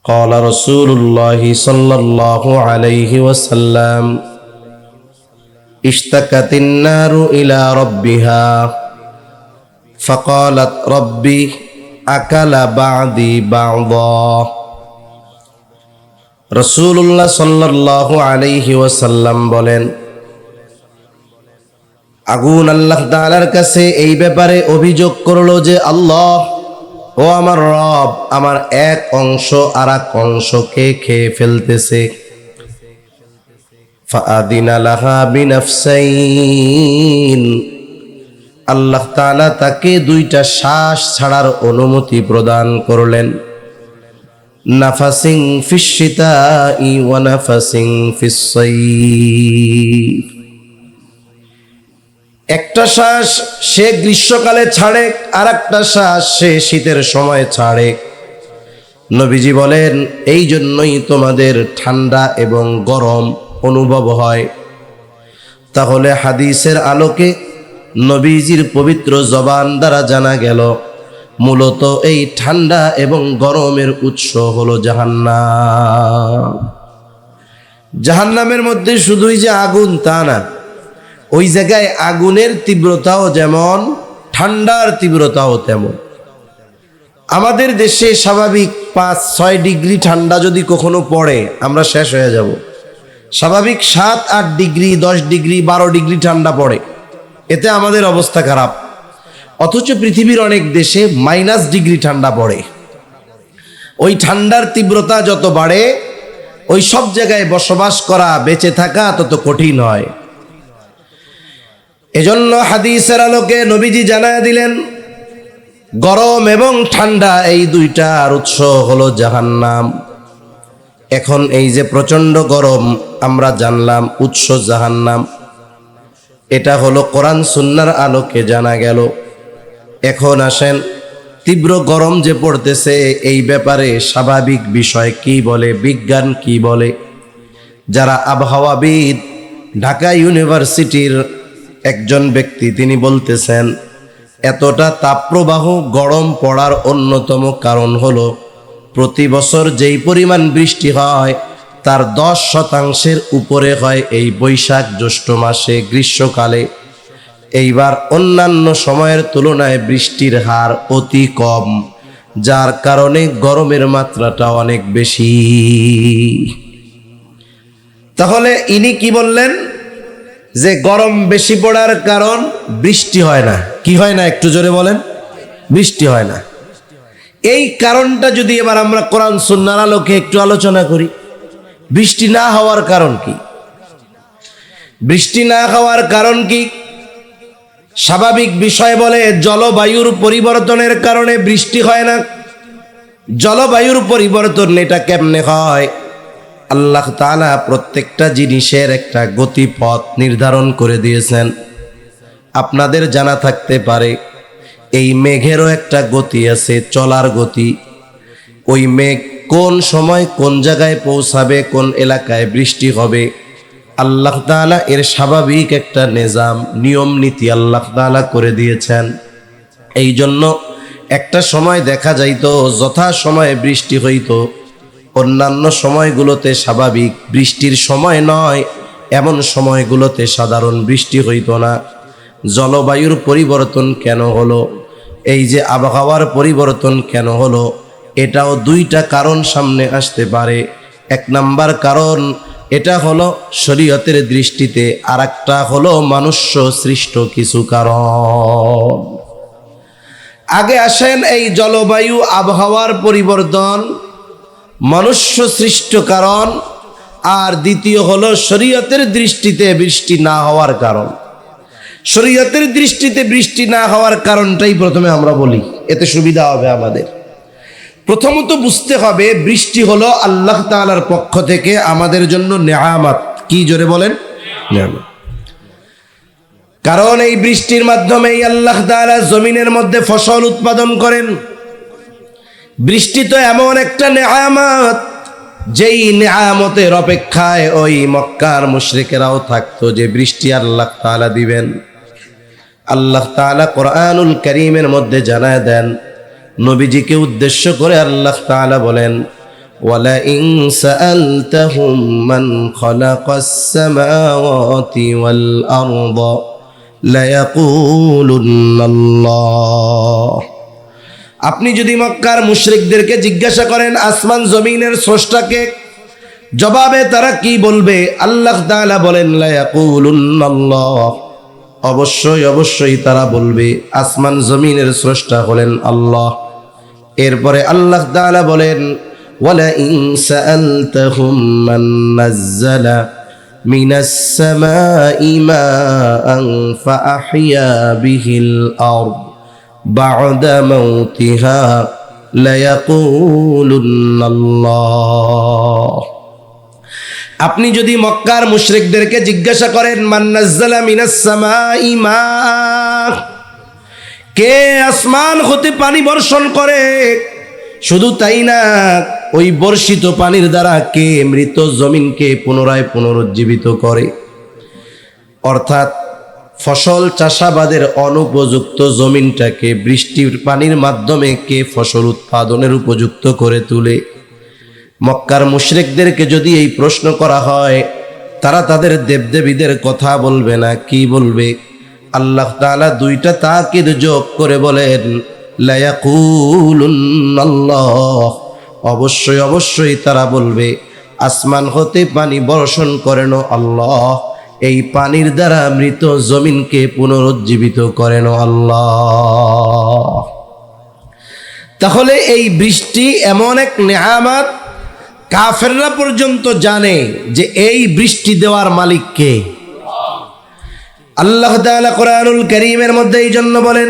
قال رسول الله صلى الله عليه وسلم اشتكت النار إلى ربها فقالت ربي أكل بعدي بعضا রাসূলুল্লাহ সাল্লাল্লাহু আলাইহি ওয়াসাল্লাম বলেন, আগুন আল্লাহ তাআলার কাছে এই ব্যাপারে অভিযোগ করলো যে আল্লাহ ও আমার রব, আমার এক অংশ আরেক অংশকে খেয়ে ফেলতেছে। ফাআদিনা লাহা বিনাফসাইন, আল্লাহ তাআলা তাকে দুইটা শ্বাস ছাড়ার অনুমতি প্রদান করলেন। নাফাসিং ফিশ শিতাই ওয়া নাফাসিং ফিস সাইফ, একটা শ্বাস সে গ্রীষ্মকালে ছাড়ে, আর একটা শ্বাস সে শীতের সময় ছাড়ে। নবীজি বলেন, এই জন্যই তোমাদের ঠান্ডা এবং গরম অনুভব হয়। তাহলে হাদিসের আলোকে নবীজির পবিত্র জবান দ্বারা জানা গেল, মূলত এই ঠান্ডা এবং গরমের উৎস হলো জাহান্নাম। জাহান্নামের মধ্যে শুধুই যে আগুন তা না, ওই জায়গায় আগুনের তীব্রতাও যেমন, ঠান্ডার তীব্রতাও তেমন। আমাদের দেশে স্বাভাবিক 5-6 ডিগ্রি ঠান্ডা যদি কখনো পড়ে আমরা শেষ হয়ে যাব। স্বাভাবিক 7-8 ডিগ্রি, 10 ডিগ্রি, 12 ডিগ্রি ঠান্ডা পড়ে, এতে আমাদের অবস্থা খারাপ। অথচ পৃথিবীর অনেক দেশে -ডিগ্রি ঠান্ডা পড়ে। ওই ঠান্ডার তীব্রতা যত বাড়ে, ওই সব জায়গায় বসবাস করা, বেঁচে থাকা তত কঠিন হয়। এজন্য হাদিসের আলোকে নবীজি জানায় দিলেন, গরম এবং ঠান্ডা এই দুইটার উৎস হলো জাহান্নাম। এখন এই যে প্রচণ্ড গরম, আমরা জানলাম উৎস জাহান্নাম, এটা হলো কোরআন সুন্নাহর আলোকে জানা গেল। এখন আসেন, তীব্র গরম যে পড়তেছে এই ব্যাপারে স্বাভাবিক বিষয় কি বলে, বিজ্ঞান কি বলে। যারা আবহাওয়াবিদ, ঢাকা ইউনিভার্সিটির একজন ব্যক্তি, তিনি বলতেছেন এতটা তাপপ্রবাহ গরম পড়ার অন্যতম কারণ হলো প্রতি বছর যেই পরিমাণ বৃষ্টি হয় তার 10% উপরে হয় এই বৈশাখ জ্যৈষ্ঠ মাসে গ্রীষ্মকালে। এইবার অন্যান্য সময়ের তুলনায় বৃষ্টির হার অতি কম, যার কারণে গরমের মাত্রাটা অনেক বেশি। তাহলে ইনি কি বললেন যে গরম বেশি পড়ার কারণ বৃষ্টি হয় না। কি হয় না একটু জোরে বলেন? বৃষ্টি হয় না। এই কারণটা যদি এবার আমরা কোরআন সুন্নাহর আলোকে একটু আলোচনা করি, বৃষ্টি না হওয়ার কারণ কি? বৃষ্টি না হওয়ার কারণ কি? স্বাভাবিক বিষয় বলে জলবায়ুর পরিবর্তনের কারণে বৃষ্টি হয় না। জলবায়ুর পরিবর্তন এটা কেমনে হয়? আল্লাহ তাআলা প্রত্যেকটা জিনিসের একটা গতিপথ নির্ধারণ করে দিয়েছেন। আপনাদের জানা থাকতে পারে এই মেঘেরও একটা গতি আছে, চলার গতি। ওই মেঘ কোন সময় কোন জায়গায় পৌঁছাবে, কোন এলাকায় বৃষ্টি হবে, আল্লাহ তাআলা এর স্বাভাবিক একটা নিজাম, নিয়ম নীতি আল্লাহ তাআলা করে দিয়েছেন। এই জন্য একটা সময় দেখা যাইতো যথা সময়ে বৃষ্টি হইতো, অন্যান্য সময়গুলোতে স্বাভাবিক বৃষ্টির সময় নয় এমন সময়গুলোতে সাধারণ বৃষ্টি হইতো না। জলবায়ুর পরিবর্তন কেন হলো, এই যে আবহাওয়ার পরিবর্তন কেন হলো, এটাও দুইটা কারণ সামনে আসতে পারে। এক নাম্বার কারণ এটা হলো শরীয়তের দৃষ্টিতে, আর একটা হলো মনুষ্য সৃষ্ট কিছু কারণ। আগে আসেন এই জলবায়ু আবহাওয়ার পরিবর্তন মনুষ্য সৃষ্ট কারণ, আর দ্বিতীয় হলো শরীয়তের দৃষ্টিতে বৃষ্টি না হওয়ার কারণ। শরীয়তের দৃষ্টিতে বৃষ্টি না হওয়ার কারণটাই প্রথমে আমরা বলি, এতে সুবিধা হবে আমাদের। প্রথমত বুঝতে হবে বৃষ্টি হলো আল্লাহ তাআলার পক্ষ থেকে আমাদের জন্য নেয়ামত। কি জোরে বলেন? নেয়ামত। কারণ এই বৃষ্টির মাধ্যমেই আল্লাহ তাআলা জমিনের মধ্যে ফসল উৎপাদন করেন। বৃষ্টি তো এমন একটা নেয়ামত, যেই নেয়ামতের অপেক্ষায় ওই মক্কার মুশরিকেরাও থাকতো যে বৃষ্টি আল্লাহ তাআলা দিবেন। আল্লাহ তাআলা কোরআনুল কারীমের মধ্যে জানায় দেন, নবীজিকে উদ্দেশ্য করে আল্লাহ তাআলা বলেন, ওয়ালাইন সাআলতাহুম মান খালাকাস সামাওয়াতি ওয়াল আরদা লায়াকুলুন্নাল্লাহ। আপনি যদি মক্কার মুশরিকদেরকে জিজ্ঞাসা করেন আসমান জমিনের স্রষ্টাকে, জবাবে তারা কি বলবে? আল্লাহ তাআলা বলেন লায়াকুলুন্নাল্লাহ, অবশ্যই অবশ্যই তারা বলবে আসমান জমিনের স্রষ্টা হলেন আল্লাহ। এরপরে আল্লাহ তাআলা বলেন ওয়ালাইন সাআলতাহুম মান নাযালা মিনাস সামাই মাআন ফাআহইয়া বিহিল আরদ বা'দা মাউতিহা লায়াকুলুন্নাল্লাহ। আপনি যদি মক্কার মুশরিকদেরকে জিজ্ঞাসা করেন মান নাযালা মিনাস সামাই মা, কে আসমান হতে পানি বর্ষণ করে, শুধু তাই না ওই বর্ষিত পানির দ্বারা কে মৃত জমিনকে পুনরায় পুনরুজ্জীবিত করে, অর্থাৎ ফসল চাষাবাদের অনুপযুক্ত জমিনটাকে বৃষ্টির পানির মাধ্যমে কে ফসল উৎপাদনের উপযুক্ত করে তোলে। মক্কার মুশরিকদেরকে যদি এই প্রশ্ন করা হয়, তারা তাদের দেবদেবীদের কথা বলবে না, কি বলবে? আল্লাহ তাআলা দুইটা তাকিদ যোগ করে বলেন লায়াকুলুন্নাল্লাহ, অবশ্যই অবশ্যই তারা বলবে আসমান হতে পানি বর্ষণ করেন আল্লাহ, এই পানির দ্বারা মৃত জমিনকে পুনরুজ্জীবিত করেন আল্লাহ। তাহলে এই বৃষ্টি এমন এক নেয়ামত, কাফেররা পর্যন্ত জানে যে এই বৃষ্টি দেওয়ার মালিক কে। আল্লাহ তাআলা কোরআনুল কারীমের মধ্যে এই জন্য বলেন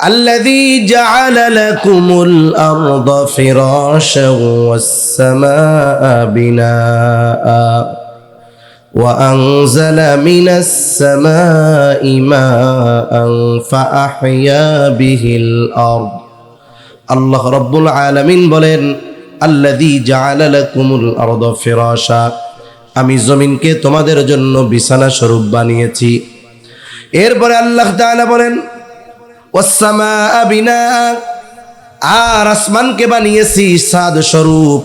আল্লাযী জাআলা লাকুমুল আরদা ফিরাশান ওয়াস সামাআ বিনাআ ওয়া আনজালা মিনাস সামাই মাআন ফাআহইয়া বিহিল আরদ। আল্লাহ রাব্বুল আলামিন বলেন আল্লাযী জাআলা লাকুমুল আরদা ফিরাশা, আমি জমিনকে তোমাদের জন্য বিছানা স্বরূপ বানিয়েছি। এরপরে আল্লাহ তাআলা বলেন ওয়াস সামাআ বিনাআ, আর আসমানকে বানিয়েছি ছাদ স্বরূপ।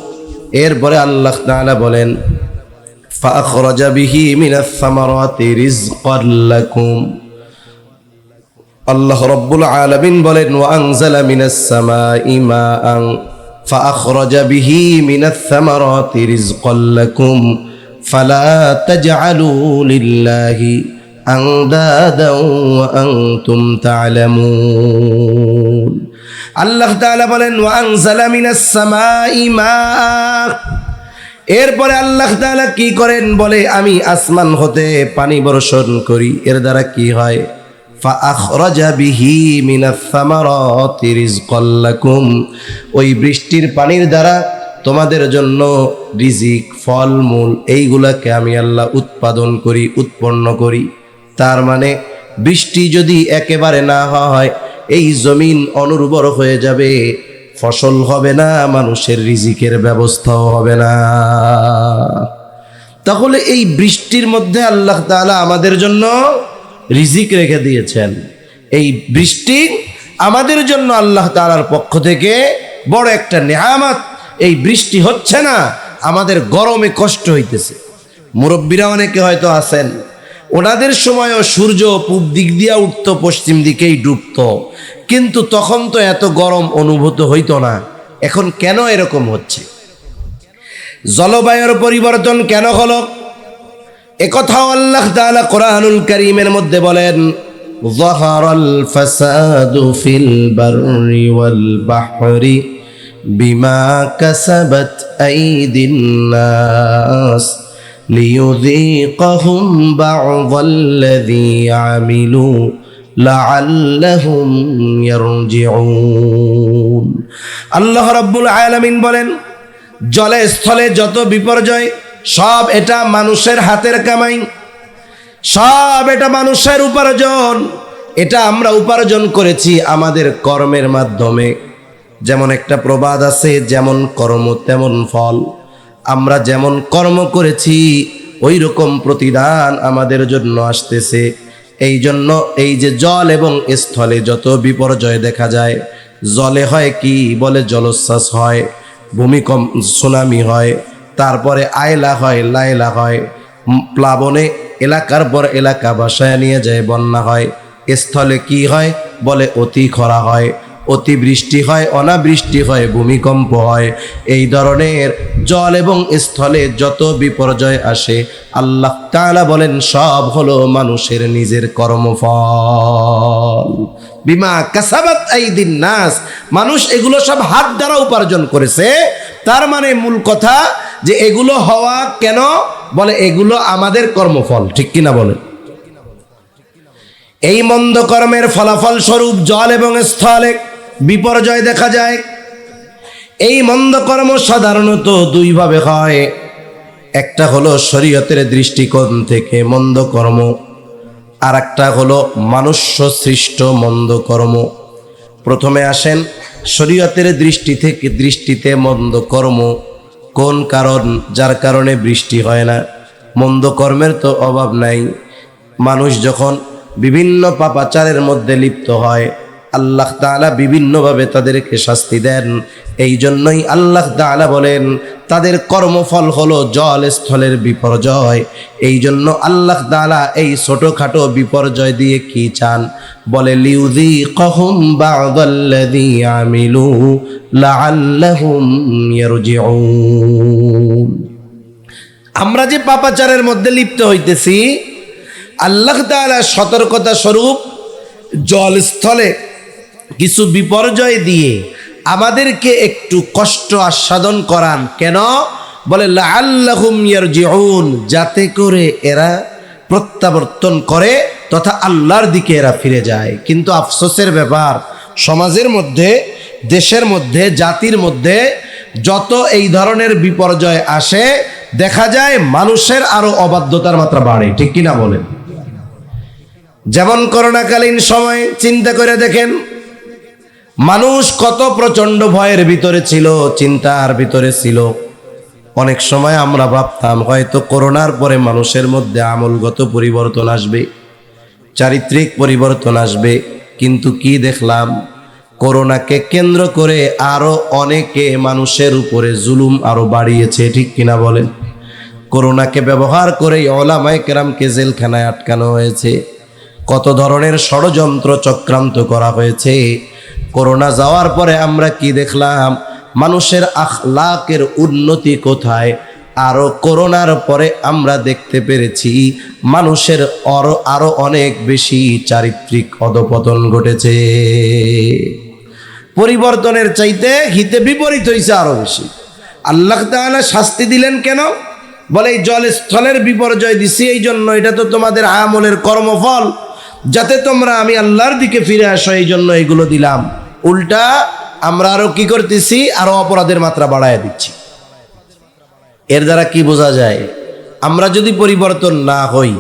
এরপরে আল্লাহ তাআলা বলেন ফাআখরাজা বিহি মিনাস সামারাতি রিজকান লাকুম। আল্লাহ রাব্বুল আলামিন বলেন ওয়া আনজালা মিনাস সামাই মাআন ফাআখরাজা বিহি মিনাস সামারাতি রিজকান লাকুম ফালা তাজআলু লিল্লাহি আনদাদান ওয়া আনতুম তা'লামুন। আল্লাহ তাআলা বলেন ওয়া আনজালা মিনাস সামাই মাআ। এরপরে আল্লাহ তাআলা কি করেন? বলে আমি আসমান হতে পানি বর্ষণ করি, এর দ্বারা কি হয়? ফাআখরাজা বিহি মিনাস সামারাতি রিজকান লাকুম, ওই বৃষ্টির পানির দ্বারা তোমাদের জন্য রিজিক, ফলমূল এইগুলাকে আমি আল্লাহ উৎপাদন করি, উৎপন্ন করি। তার মানে বৃষ্টি যদি একেবারে না হয় এই জমিন অনুর্বর হয়ে যাবে, ফসল হবে না, মানুষের রিজিকের ব্যবস্থাও হবে না। তাহলে এই বৃষ্টির মধ্যে আল্লাহ তাআলা আমাদের জন্য রিজিক রেখে দিয়েছেন। এই বৃষ্টি আমাদের জন্য আল্লাহ তাআলার পক্ষ থেকে বড় একটা নেয়ামত। এই বৃষ্টি হচ্ছে না, আমাদের গরমে কষ্ট হইতেছে। মুরব্বীরা অনেকে হয়তো আছেন, ওনাদের সময়ও সূর্য পূব দিক দিয়া উঠতো, পশ্চিম দিকেই ডুবতো, কিন্তু তখন তো এত গরম অনুভূত হইতো না। এখন কেন এরকম হচ্ছে? জলবায়ুর পরিবর্তন কেন হলো? একথাও আল্লাহ তাআলা কোরআনুল কারীমের মধ্যে বলেন যাহারাল ফাসাদু ফিল বাররি ওয়াল বাহরি বিমা কাসাবাত আইদিন নাস লিয়ুযীকাহুম বা'দাল্লাযী আমিলু লাআল্লাহুম ইয়ারজিউন। আল্লাহ রাব্বুল আলামিন বলেন জলে স্থলে যত বিপর্যয় সব এটা মানুষের হাতের কামাই, সব এটা মানুষের উপার্জন। এটা আমরা উপার্জন করেছি আমাদের কর্মের মাধ্যমে। যেমন একটা প্রবাদ আছে, যেমন কর্ম তেমন ফল। আমরা যেমন কর্ম করেছি ওই রকম প্রতিদান আমাদের জন্য আসতেছে। এই জন্য এই যে জল এবং স্থলে যত বিপর্যয় দেখা যায়, জলে হয় কি? বলে জলোচ্ছ্বাস হয়, ভূমিকম্প সুনামি হয়, তারপরে আয়লা হয়, লায়লা হয়, প্লাবনে এলাকার পর এলাকা ভাসায় নিয়ে যায়, বন্যা হয়। স্থলে কি হয়? বলে অতি খরা হয়, অতিবৃষ্টি হয়, অনাবৃষ্টি হয়, ভূমিকম্প হয়। এই ধরনের জল এবং স্থলে যত বিপর্যয় আসে, আল্লাহ তাআলা বলেন সব হলো মানুষের নিজের কর্মফল। বিমা কাসাবাত আইদিন নাস, মানুষ এগুলো সব হাত দ্বারা উপার্জন করেছে। তার মানে মূল কথা যে এগুলো হওয়া কেন? বলে এগুলো আমাদের কর্মফল, ঠিক কিনা বলেন? এই মন্দ কর্মের ফলাফল স্বরূপ জল এবং স্থলে বিপর্যয় দেখা যায়। এই মন্দ কর্ম সাধারণত দুইভাবে হয়। একটা হলো শরীয়তের দৃষ্টিকোণ থেকে মন্দ কর্ম, আর একটা হলো মনুষ্য সৃষ্ট মন্দ কর্ম। প্রথমে আসেন শরীয়তের দৃষ্টিতে মন্দ কর্ম কোন কারণ, যার কারণে বৃষ্টি হয় না। মন্দ কর্মের তো অভাব নাই। মানুষ যখন বিভিন্ন পাপাচারের মধ্যে লিপ্ত হয়, আল্লাহ তাআলা বিভিন্নভাবে তাদেরকে শাস্তি দেন। এই জন্যই আল্লাহ তাআলা বলেন তাদের কর্মফল হলো জল স্থলের বিপর্যয়। এই জন্য আল্লাহ তাআলা এই ছোটখাটো বিপর্যয় দিয়ে কি চান? বলে লিউযীকাহুম বা'দাল্লাযী আমিলু লাআল্লাহুম ইয়ারজিউন। আমরা যে পাপাচারের মধ্যে লিপ্ত হইতেছি, আল্লাহ তাআলা সতর্কতা স্বরূপ জলস্থলে কিছু বিপর্যয় দিয়ে আমাদেরকে একটু কষ্ট আস্বাদন করান। কেন? বলে লাআল্লাহুম ইয়ারজিউন, যাতে করে এরা প্রত্যাবর্তন করে তথা আল্লাহর দিকে এরা ফিরে যায়। কিন্তু আফসোসের ব্যাপার, সমাজের মধ্যে, দেশের মধ্যে, জাতির মধ্যে যত এই ধরনের বিপর্যয় আসে, দেখা যায় মানুষের আরো অবাধ্যতার মাত্রা বাড়ে, ঠিক কিনা বলেন? যেমন করোনাকালীন সময় চিন্তা করে দেখেন, মানুষ কত প্রচন্ড ভয়ের ভিতরে ছিল, চিন্তার ভিতরে ছিল। অনেক সময় আমরা ভাবতাম হয়তো করোনার পরে মানুষের মধ্যে আমলগত পরিবর্তন আসবে, চারিত্রিক পরিবর্তন আসবে। কিন্তু কি দেখলাম? করোনাকে কেন্দ্র করে আরো অনেকে মানুষের উপরে জুলুম আরো বাড়িয়েছে, ঠিক কিনা বলেন? করোনাকে ব্যবহার করে উলামায়ে কেরামকে জেলখানায় আটকানো হয়েছে, কত ধরনের ষড়যন্ত্র চক্রান্ত করা হয়েছে। করোনা যাওয়ার পরে আমরা কি দেখলাম? মানুষের আখলাকের উন্নতি কোথায়? আরো করোনার পরে আমরা দেখতে পেরেছি মানুষের আরো অনেক বেশি চারিত্রিক অধপতন ঘটেছে। পরিবর্তনের চাইতে হিতে বিপরীত হয়েছে আরো বেশি। আল্লাহ তাআলা শাস্তি দিলেন কেন? বলে এই জলস্থলের বিপর্যয় দিছি এই জন্য, এটা তো তোমাদের আমলের কর্মফল, যাতে তোমরা আমি আল্লাহর দিকে ফিরে আসো, এই জন্য এগুলো দিলাম। উল্টা আমরা আরো কি করতেছি? আরো অপরাধের মাত্রা বাড়ায় দিচ্ছি। এর দ্বারা কি বোঝা যায়? আমরা যদি পরিবর্তন না হই,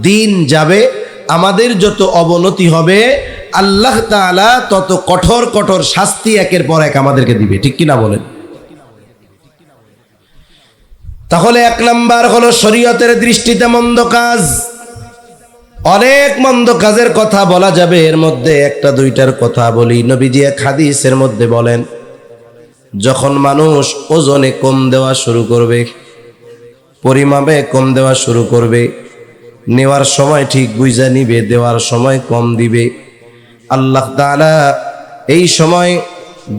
দিন যাবে, আমাদের যত অবনতি হবে, আল্লাহ তাআলা তত কঠোর কঠোর শাস্তি একের পর এক আমাদেরকে দিবে, ঠিক কিনা বলেন? তাহলে এক নাম্বার হলো শরীয়তের দৃষ্টিতে মন্দ কাজ। অনেক মন্দ কাজের কথা বলা যাবে, এর মধ্যে একটা দুইটার কথা বলি। নবীজি এক হাদিসের মধ্যে বলেন, যখন মানুষ ওজনে কম দেওয়া শুরু করবে, পরিমাপে কম দেওয়া শুরু করবে, নেওয়ার সময় ঠিক বুঝা নিবে, দেওয়ার সময় কম দিবে, আল্লাহ তাআলা এই সময়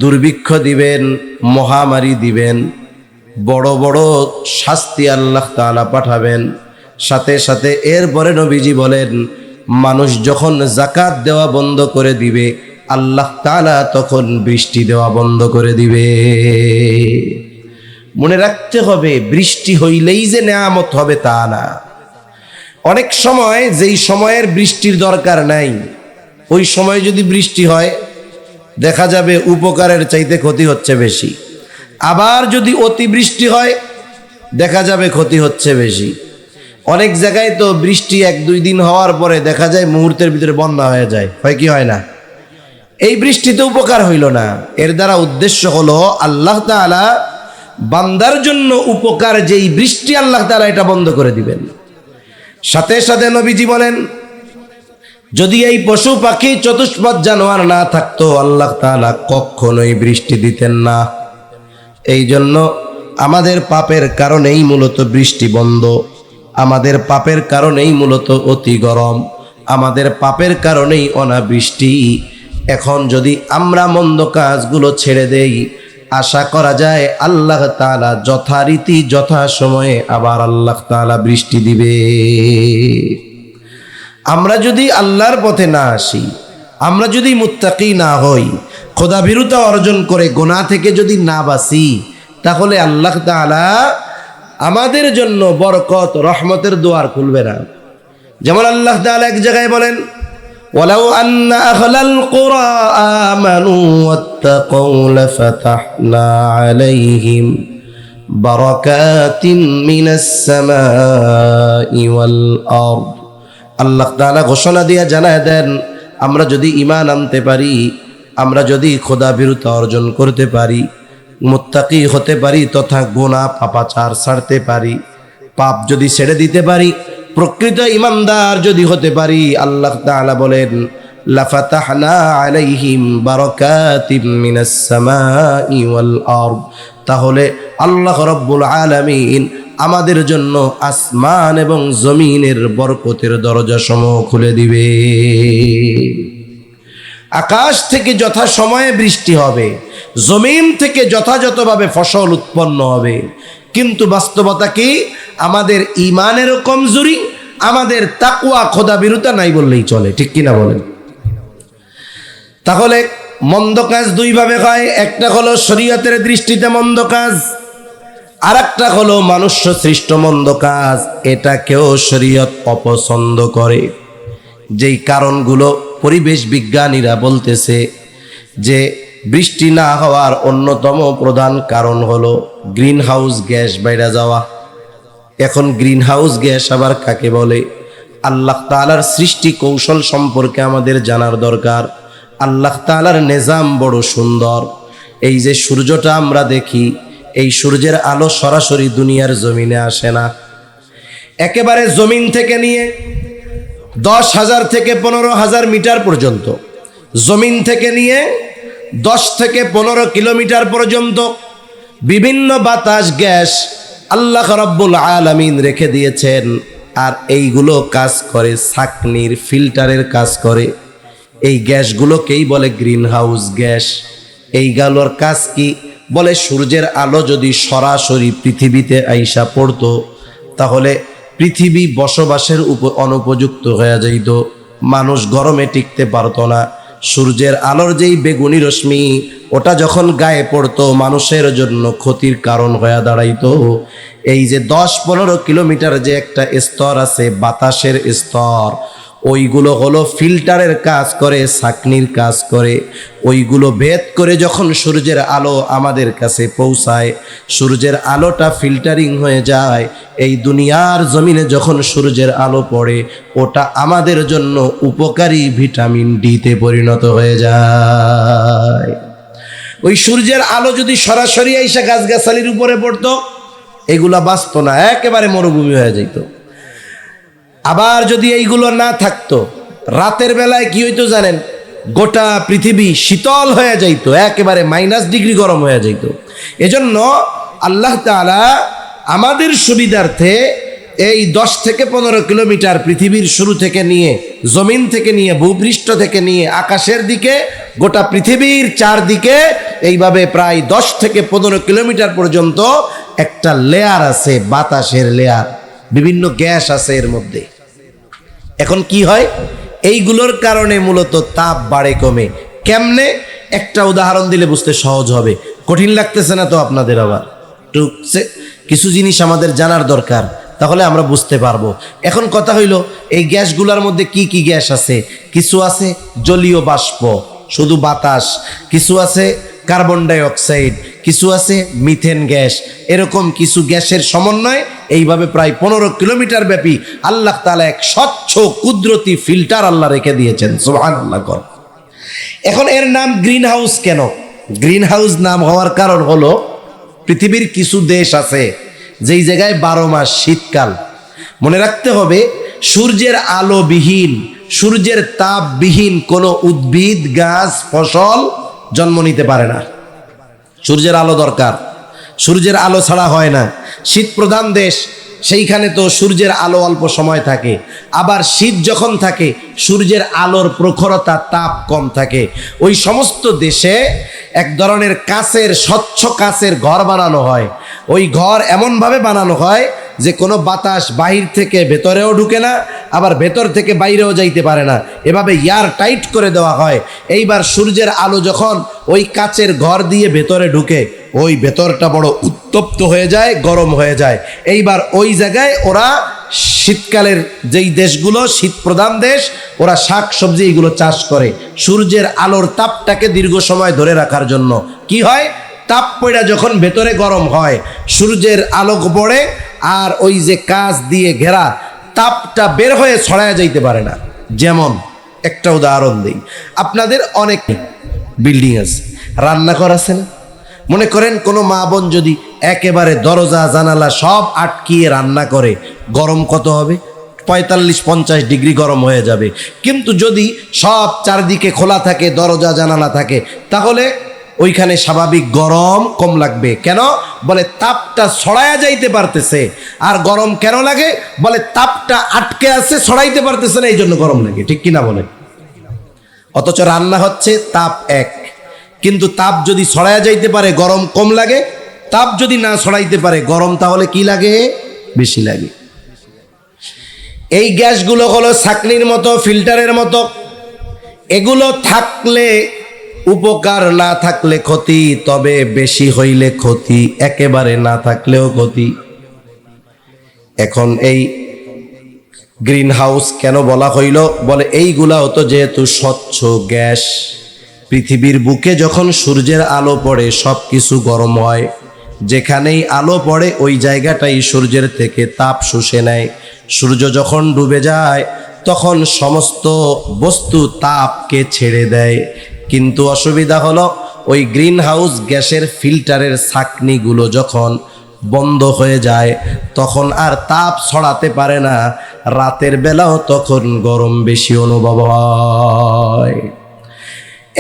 দুর্ভিক্ষ দিবেন, মহামারী দিবেন, বড় বড় শাস্তি আল্লাহ তাআলা পাঠাবেন। সাথে সাথে এরপরে নবীজি বলেন, মানুষ যখন যাকাত দেওয়া বন্ধ করে দিবে, আল্লাহ তাআলা তখন বৃষ্টি দেওয়া বন্ধ করে দিবে। মনে রাখতে হবে, বৃষ্টি হইলেই যে নেয়ামত হবে তা না। অনেক সময় যেই সময়ের বৃষ্টির দরকার নাই, ওই সময় যদি বৃষ্টি হয়, দেখা যাবে উপকারের চাইতে ক্ষতি হচ্ছে বেশি। আবার যদি অতিবৃষ্টি হয়, দেখা যাবে ক্ষতি হচ্ছে বেশি। অনেক জায়গায় তো বৃষ্টি এক দুই দিন হওয়ার পরে দেখা যায় মুহূর্তের ভিতরে বন্যা হয়ে যায়, হয় কি হয় না? এই বৃষ্টিতে উপকার হইল না। এর দ্বারা উদ্দেশ্য হলো আল্লাহ তাআলা বান্দার জন্য উপকার যেই বৃষ্টি, আল্লাহ তাআলা এটা বন্ধ করে দিবেন। সাথে সাথে নবীজি বলেন, যদি এই পশু পাখি চতুষ্পদ জানোয়ার না থাকতো, আল্লাহ তাআলা কখনোই বৃষ্টি দিতেন না। এই জন্য আমাদের পাপের কারণেই মূলত বৃষ্টি বন্ধ, আমাদের পাপের কারণেই মূলত অতি গরম, আমাদের পাপের কারণেই অনাবৃষ্টি। এখন যদি আমরা মন্দ কাজগুলো ছেড়ে দেই, আশা করা যায় আল্লাহ তাআলা যথারীতি যথাসময়ে আবার আল্লাহ তাআলা বৃষ্টি দিবে। আমরা যদি আল্লাহর পথে না আসি, আমরা যদি মুত্তাকি না হই, খোদাভীরুতা অর্জন করে গুনাহ থেকে যদি না বাঁচি, তাহলে আল্লাহ তাআলা আমাদের জন্য বরকত রহমতের দুয়ার খুলবে না। যেমন আল্লাহ তাআলা এক জায়গায় বলেন, ওয়ালাউ আন্না আহলাল কুরা আমানু ওয়াত্তাকাউ লাফাতাহনা আলাইহিম বারাকাতিন মিনাস সামাই ওয়াল আরদ। আল্লাহ তাআলা ঘোষণা দিয়ে জানায় দেন, আমরা যদি ঈমান আনতে পারি, আমরা যদি খোদাভীরুতা অর্জন করতে পারি, মুত্তাকি হতে পারি তথা গুনাহ পাপাচার ছাড়তে পারি, পাপ যদি ছেড়ে দিতে পারি, প্রকৃত ঈমানদার যদি হতে পারি, আল্লাহ তাআলা বলেন লাফাতাহনা আলাইহিম বারাকাতিম মিনাস সামাই ওয়াল আরদ। তাহলে আল্লাহ রাব্বুল আলামিন আমাদের জন্য আসমান এবং জমিনের বরকতের দরজা সমূহ খুলে দিবে। আকাশ থেকে যথাসময়ে বৃষ্টি হবে, জমিন থেকে যথাযথভাবে ফসল উৎপন্ন হবে। কিন্তু বাস্তবতা কি? আমাদের ঈমানেরও কমজোরি, আমাদের তাকওয়া খোদাভীরুতা নাই বললেই চলে, ঠিক কিনা বলেন? তাহলে মন্দ কাজ দুই ভাবে হয়, একটা হলো শরীয়তের দৃষ্টিতে মন্দ কাজ, আর একটা হলো মনুষ্য সৃষ্ট মন্দ কাজ। এটাকেও শরীয়ত অপছন্দ করে। যেই কারণগুলো পরিবেশ বিজ্ঞানীরা বলতেছে যে বৃষ্টি না হওয়ার অন্যতম প্রধান কারণ হলো গ্রিন হাউস গ্যাস বাইরে যাওয়া। এখন গ্রিন হাউস গ্যাস আবার কাকে বলে? আল্লাহ তাআলার সৃষ্টি কৌশল সম্পর্কে আমাদের জানার দরকার। আল্লাহ তাআলার নিজাম বড় সুন্দর। এই যে সূর্যটা আমরা দেখি, এই সূর্যের আলো সরাসরি দুনিয়ার জমিনে আসে না, একেবারে জমিন থেকে নিয়ে 10,000 থেকে 15,000 মিটার পর্যন্ত, জমিন থেকে নিয়ে 10 থেকে 15 কিলোমিটার পর্যন্ত বিভিন্ন বাতাস গ্যাস আল্লাহ রাব্বুল আলামিন রেখে দিয়েছেন। আর এইগুলো কাজ করে ছাঁকনির ফিল্টারের কাজ করে। এই গ্যাসগুলোকেই বলে গ্রিন হাউস গ্যাস। এইগুলোর কাজ কি? বলে সূর্যের আলো যদি সরাসরি পৃথিবীতে আইসা পড়তো, তাহলে পৃথিবী বসবাসের অনুপযুক্ত হয়ে যাইত, মানুষ গরমে টিকতে পারতো না। সূর্যের আলোর যেই বেগুনি রশ্মি, ওটা যখন গায়ে পড়তো মানুষের জন্য ক্ষতির কারণ হয়ে দাঁড়াইতো। এই যে 10-15 কিলোমিটার যে একটা স্তর আছে বাতাসের স্তর, ওইগুলো হলো ফিল্টারের কাজ করে, ছাঁকনির কাজ করে। ওইগুলো ভেদ করে যখন সূর্যের আলো আমাদের কাছে পৌঁছায়, সূর্যের আলোটা ফিল্টারিং হয়ে যায়। এই দুনিয়ার জমিনে যখন সূর্যের আলো পড়ে, ওটা আমাদের জন্য উপকারী ভিটামিন ডিতে পরিণত হয়ে যায়। ওই সূর্যের আলো যদি সরাসরি আইসা গাছগাছালির উপরে পড়তো, এগুলা বাঁচতো না, একেবারে মরুভূমি হয়ে যেত। আবার যদি এইগুলো না থাকতো, রাতের বেলায় কি হইতো জানেন? গোটা পৃথিবী শীতল হয়ে যাইতো, একেবারে -ডিগ্রি গরম হয়ে যাইতো। এজন্য আল্লাহ তাআলা আমাদের সুবিধার্থে এই 10 থেকে 15 কিলোমিটার পৃথিবীর শুরু থেকে নিয়ে, জমিন থেকে নিয়ে, ভূপৃষ্ঠ থেকে নিয়ে আকাশের দিকে, গোটা পৃথিবীর চারদিকে এইভাবে প্রায় 10 থেকে 15 কিলোমিটার পর্যন্ত একটা লেয়ার আছে, বাতাসের লেয়ার, বিভিন্ন গ্যাস আছে এর মধ্যে। এখন কি হয়? এইগুলোর কারণে মূলত তাপ বাড়ে কমে। কেমনে? একটা উদাহরণ দিলে বুঝতে সহজ হবে। কঠিন লাগতেছে না তো আপনাদের? আবার একটু কিছু জিনিস আমাদের জানার দরকার, তাহলে আমরা বুঝতে পারবো। এখন কথা হইল, এই গ্যাসগুলোর মধ্যে কি কি গ্যাস আছে? কিছু আছে জলীয় বাষ্প, শুধু বাতাস, কিছু আছে কার্বন ডাই অক্সাইড, কিছু আছে মিথেন গ্যাস। এরকম কিছু গ্যাসের সমন্বয় এইভাবে প্রায় 15 কিলোমিটার ব্যাপী আল্লাহ তাআলা এক স্বচ্ছ কুদরতি ফিল্টার আল্লাহ রেখে দিয়েছেন। সুবহানাল্লাহ। এখন এর নাম গ্রিন হাউস কেন? গ্রিন হাউস নাম হওয়ার কারণ হলো, পৃথিবীর কিছু দেশ আছে যেই জায়গায় 12 মাস শীতকাল। মনে রাখতে হবে, সূর্যের আলোবিহীন, সূর্যের তাপবিহীন কোনো উদ্ভিদ, গাছ, ফসল জন্ম নিতে পারে না। সূর্যের আলো দরকার। সূর্যের আলো ছাড়া হয় না। শীত প্রধান দেশ, সেইখানে তো সূর্যের আলো অল্প সময় থাকে। আবার শীত যখন থাকে সূর্যের আলোর প্রখরতা, তাপ কম থাকে। ওই সমস্ত দেশে এক ধরনের কাচের, স্বচ্ছ কাচের ঘর বানানো হয়। ওই ঘর এমনভাবে বানানো হয় যে কোনো বাতাস বাহির থেকে ভেতরেও ঢুকে না, আবার ভেতর থেকে বাইরেও যাইতে পারে না, এভাবে এয়ার টাইট করে দেওয়া হয়। এইবার সূর্যের আলো যখন ওই কাচের ঘর দিয়ে ভেতরে ঢুকে, ওই ভেতরটা বড় উত্তপ্ত হয়ে যায়, গরম হয়ে যায়। এইবার ওই জায়গায় ওরা শীতকালের যেই দেশগুলো শীত প্রধান দেশ, ওরা শাক সবজি এইগুলো চাষ করে সূর্যের আলোর তাপটাকে দীর্ঘ সময় ধরে রাখার জন্য। কি হয়, তাপ পড়া যখন ভেতরে গরম হয়, সূর্যের আলো পড়ে, আর ওই যে কাঁচ দিয়ে ঘেরা, তাপটা বের হয়ে ছড়ায় যাইতে পারে না। যেমন একটা উদাহরণ দিই, আপনাদের অনেক বিল্ডিং আছে, রান্নাঘর আছে না? মনে করেন কোনো মা বোন যদি একেবারে দরজা জানালা সব আটকিয়ে রান্না করে, গরম কত হবে? 45-50 ডিগ্রি গরম হয়ে যাবে। কিন্তু যদি সব চারদিকে খোলা থাকে, দরজা জানালা থাকে, তাহলে ওইখানে স্বাভাবিক গরম কম লাগবে। কেন? বলে তাপটা ছড়ায়া যাইতে পারতেছে। আর গরম কেন লাগে? বলে তাপটা আটকে আছে, ছড়াইতে পারতেছে না, এই জন্য গরম লাগে। ঠিক কিনা বলে? অথচ রান্না হচ্ছে তাপ এক, কিন্তু তাপ যদি ছড়ায়া যাইতে পারে গরম কম লাগে, তাপ যদি না ছড়াইতে পারে গরম তাহলে কি লাগে? বেশি লাগে। এই গ্যাসগুলো হলো ছাঁকনির মতো, ফিল্টারের মতো। এগুলো থাকলে উপকার, না থাকলে ক্ষতি, তবে বেশি হইলে ক্ষতি, একেবারে না থাকলেও ক্ষতি। এখন এই গ্রিন হাউস কেন বলা হইল? বলে এইগুলা হতো যেহেতু স্বচ্ছ গ্যাস, পৃথিবীর বুকে যখন সূর্যের আলো পড়ে সব কিছু গরম হয়। যেখানেই আলো পড়ে ওই জায়গাটাই সূর্যের থেকে তাপ শুষে নেয়। সূর্য যখন ডুবে যায় তখন সমস্ত বস্তু তাপকে ছেড়ে দেয়। কিন্তু অসুবিধা হলো, ওই গ্রিন হাউস গ্যাসের ফিল্টারের ছাঁকনিগুলো যখন বন্ধ হয়ে যায় তখন আর তাপ ছড়াতে পারে না। রাতের বেলাও তখন গরম বেশি অনুভব হয়।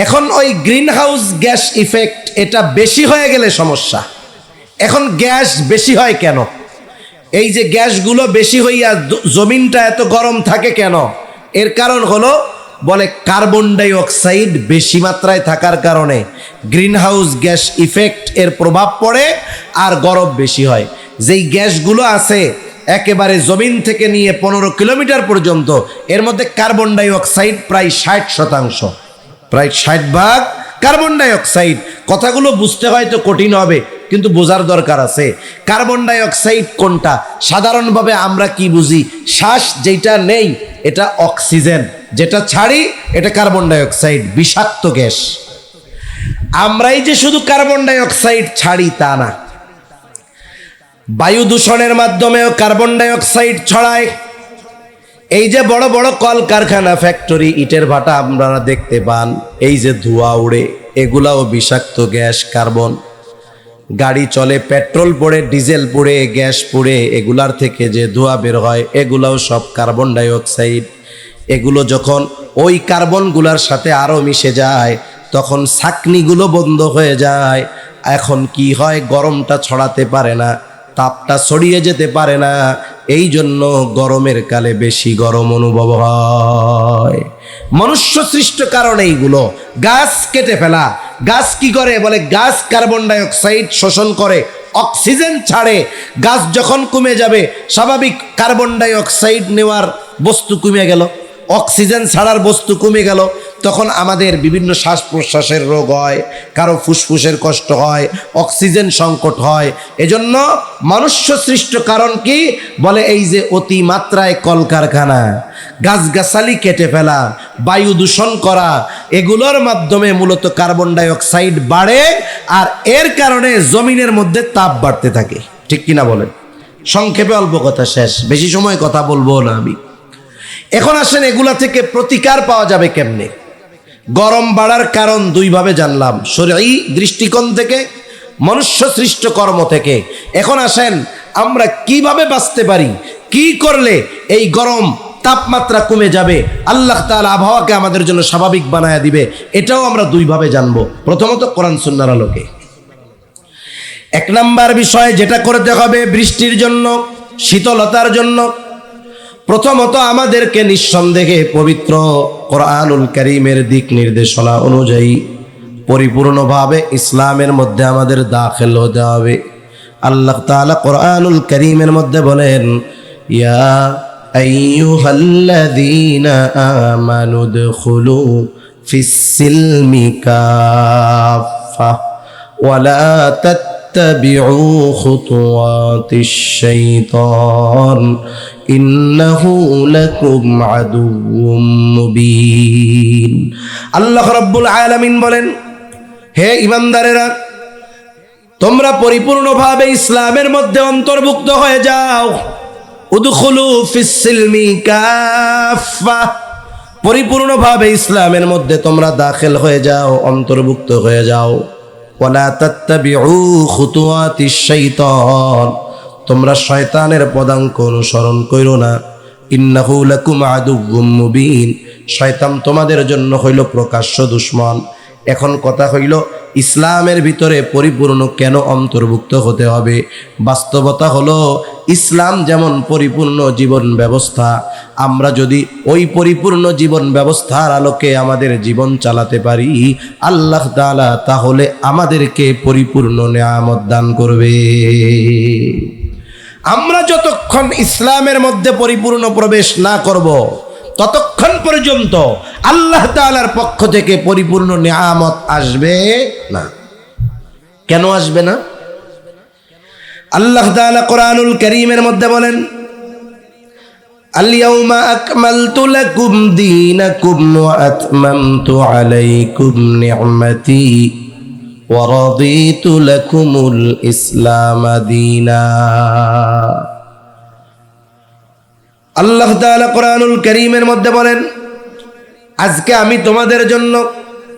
এখন ওই গ্রিন হাউস গ্যাস ইফেক্ট, এটা বেশি হয়ে গেলে সমস্যা। এখন গ্যাস বেশি হয় কেন? এই যে গ্যাসগুলো বেশি হইয়া জমিনটা এত গরম থাকে কেন? এর কারণ হলো, বলে কার্বন ডাই অক্সাইড বেশি মাত্রায় থাকার কারণে গ্রিন হাউস গ্যাস ইফেক্ট এর প্রভাব পড়ে আর গরম বেশি হয়। যেই গ্যাসগুলো আছে একেবারে জমিন থেকে নিয়ে 15 কিলোমিটার পর্যন্ত, এর মধ্যে কার্বন ডাই অক্সাইড প্রায় 60%, প্রায় 60% কার্বন ডাই অক্সাইড। কথাগুলো বুঝতে হয়তো কঠিন হবে, কিন্তু বোঝার দরকার আছে। কার্বন ডাই অক্সাইড কোনটা? সাধারণভাবে আমরা কি বুঝি? শ্বাস যেটা নেই এটা অক্সিজেন, যেটা ছাড়ি এটা কার্বন ডাই অক্সাইড, বিষাক্ত গ্যাস। আমরাই যে শুধু কার্বন ডাই অক্সাইড ছাড়ি তা না, বায়ু দূষণের মাধ্যমেও কার্বন ডাই অক্সাইড ছড়ায়। এই যে বড় বড় কলকারখানা, ফ্যাক্টরি, ইটের ভাটা আপনারা দেখতে পান, এই যে ধোঁয়া উড়ে, এগুলাও বিষাক্ত গ্যাস, কার্বন। গাড়ি চলে, পেট্রোল পড়ে, ডিজেল পড়ে, গ্যাস পড়ে, এগুলার থেকে যে ধোঁয়া বের হয় এগুলাও সব কার্বন ডাই অক্সাইড। এগুলো যখন ওই কার্বনগুলার সাথে আরও মিশে যায় তখন ছাঁকনিগুলো বন্ধ হয়ে যায়। এখন কি হয়? গরমটা ছড়াতে পারে না, তাপটা ছড়িয়ে যেতে পারে না। এই জন্য গরমের কালে বেশি গরম অনুভব হয়। মনুষ্য সৃষ্ট কারণ এইগুলো। গাছ কেটে ফেলা। গাছ কি করে? বলে গাছ কার্বন ডাই অক্সাইড শোষণ করে, অক্সিজেন ছাড়ে। গাছ যখন কমে যাবে, স্বাভাবিক কার্বন ডাই অক্সাইড নেওয়ার বস্তু কমে গেল, অক্সিজেন ছাড়ার বস্তু কমে গেল, তখন আমাদের বিভিন্ন শ্বাস প্রশ্বাসের রোগ হয়, কারো ফুসফুসের কষ্ট হয়, অক্সিজেন সংকট হয়। এজন্য মনুষ্য সৃষ্ট কারণ কি? বলে এই যে অতিমাত্রায় কলকারখানা, গাছগাছালি কেটে ফেলা, বায়ু দূষণ করা, এগুলোর মাধ্যমে মূলত কার্বন ডাই অক্সাইড বাড়ে, আর এর কারণে জমিনের মধ্যে তাপ বাড়তে থাকে। ঠিক কিনা বলেন? সংক্ষেপে অল্প কথা শেষ, বেশি সময় কথা বলবো না আমি। এখন আসেন এগুলা থেকে প্রতিকার পাওয়া যাবে কেমনে? গরম বাড়ার কারণ দুইভাবে জানলাম, শরঈ দৃষ্টিকোণ থেকে, মনুষ্য সৃষ্ট কর্ম থেকে। এখন আসেন আমরা কিভাবে বাঁচতে পারি, কি করলে এই গরম তাপমাত্রা কমে যাবে, আল্লাহ তাআলা আবহাওয়াকে আমাদের জন্য স্বাভাবিক বানায়া দিবে, এটাও আমরা দুইভাবে জানবো। প্রথমত কোরআন সুন্নাহর আলোকে। এক নাম্বার বিষয় যেটা করতে হবে বৃষ্টির জন্য, শীতলতার জন্য, প্রথমত আমাদেরকে নিঃসন্দেহে পবিত্র কোরআনুল কারীমের দিক নির্দেশনা অনুযায়ী পরিপূর্ণভাবে ইসলামের মধ্যে আমাদের দাখিল হতে হবে। আল্লাহ তাআলা কোরআনুল কারীমের মধ্যে বলেন, ইয়া আইয়ুহাল্লাযীনা আমানু দুখুলু ফিস-সিলমি কাফা ওয়া লা তাত্তাবিউ খুতুওয়াতিশ শাইতান ইন্নাহু লাকুম আদুউম মুবিন। আল্লাহ রাব্বুল আলামিন বলেন, হে ঈমানদারেরা, তোমরা পরিপূর্ণভাবে ইসলামের মধ্যে অন্তর্ভুক্ত হয়ে যাও। উদখুলু ফিস-সিলমি কাফা, পরিপূর্ণভাবে ইসলামের মধ্যে তোমরা দাখিল হয়ে যাও, অন্তর্ভুক্ত হয়ে যাও। ওয়ালা তাত্তাবিউ খুতুওয়াতিশ শাইতান, তোমরা শয়তানের পদাঙ্ক অনুসরণ করো না। ইন্নাহু লাকুম আদুউম মুবিন, শয়তান তোমাদের জন্য হইল প্রকাশ্য দুশমন। এখন কথা হইল, ইসলামের ভিতরে পরিপূর্ণ কেন অন্তর্ভুক্ত হতে হবে? বাস্তবতা হলো, ইসলাম যেমন পরিপূর্ণ জীবন ব্যবস্থা, আমরা যদি ওই পরিপূর্ণ জীবন ব্যবস্থার আলোকে আমাদের জীবন চালাতে পারি, আল্লাহ তাআলা তাহলে আমাদেরকে পরিপূর্ণ নেয়ামত দান করবে। আমরা যতক্ষণ ইসলামের মধ্যে পরিপূর্ণ প্রবেশ না করব, ততক্ষণ পর্যন্ত আল্লাহ তাআলার পক্ষ থেকে পরিপূর্ণ নিয়ামত আসবে না। কেন আসবে না? আল্লাহ তাআলা কোরআনুল কারীমের মধ্যে বলেন, আল-ইয়াউমা আকমালতু লাকুম দীনাকুম ওয়া আতমামতু আলাইকুম নি'মাতি ওয়া রাদিতু লাকুমুল ইসলাম দীনা। আল্লাহ তাআলা কোরআনুল কারীমের মধ্যে বলেন, আজকে আমি তোমাদের জন্য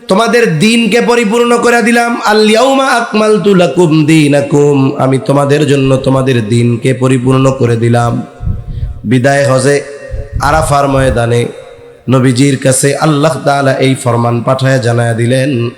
তোমাদের দ্বীনকে পরিপূর্ণ করে দিলাম। আল-ইয়াউমা আকমালতু লাকুম দীনাকুম, আমি তোমাদের জন্য তোমাদের দ্বীনকে পরিপূর্ণ করে দিলাম। বিদায় হজে আরাফার ময়দানে নবীজির কাছে আল্লাহ তাআলা এই ফরমান পাঠায় জানায়া দিলেন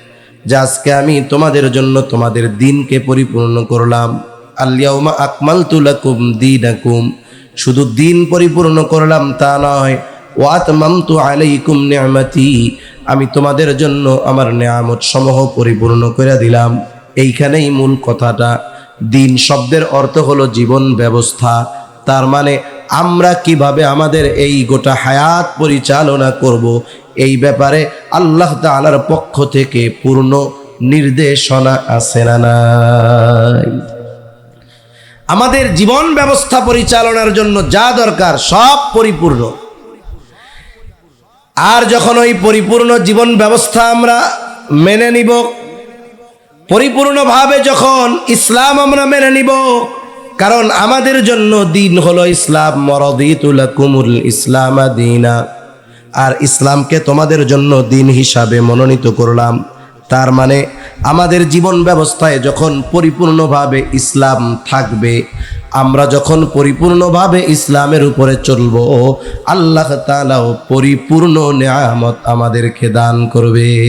যে আজকে আমি তোমাদের জন্য তোমাদের দ্বীনকে পরিপূর্ণ করলাম। আল-ইয়াউমা আকমালতু লাকুম দীনাকুম, শুধু দিন পরিপূর্ণ করলাম তা নয়, ওয়া আতমামতু আলাইকুম নি'মাতি, আমি তোমাদের জন্য আমার নেয়ামত সমূহ পরিপূর্ণ করে দিলাম। এইখানেই মূল কথাটা। দিন শব্দের অর্থ হলো জীবন ব্যবস্থা। তার মানে আমরা কিভাবে আমাদের এই গোটা হায়াত পরিচালনা করব, এই ব্যাপারে আল্লাহ তাআলার পক্ষ থেকে পূর্ণ নির্দেশনা আছে না নাই? আমাদের জীবন ব্যবস্থা পরিচালনার জন্য যা দরকার সব পরিপূর্ণ। আর যখন ওই পরিপূর্ণ জীবন ব্যবস্থা আমরা মেনে নিব, পরিপূর্ণভাবে যখন ইসলাম আমরা মেনে নিব, কারণ আমাদের জন্য দিন হলো ইসলাম। ওয়ারাদিতু লাকুমুল ইসলাম দীনা, আর ইসলামকে তোমাদের জন্য দিন হিসাবে মনোনীত করলাম। তার মানে আমাদের জীবন ব্যবস্থায় যখন পরিপূর্ণভাবে ইসলাম থাকবে, আমরা যখন পরিপূর্ণভাবে ইসলামের উপরে চলব, আল্লাহ তাআলাও পরিপূর্ণ নিয়ামত আমাদেরকে দান করবে।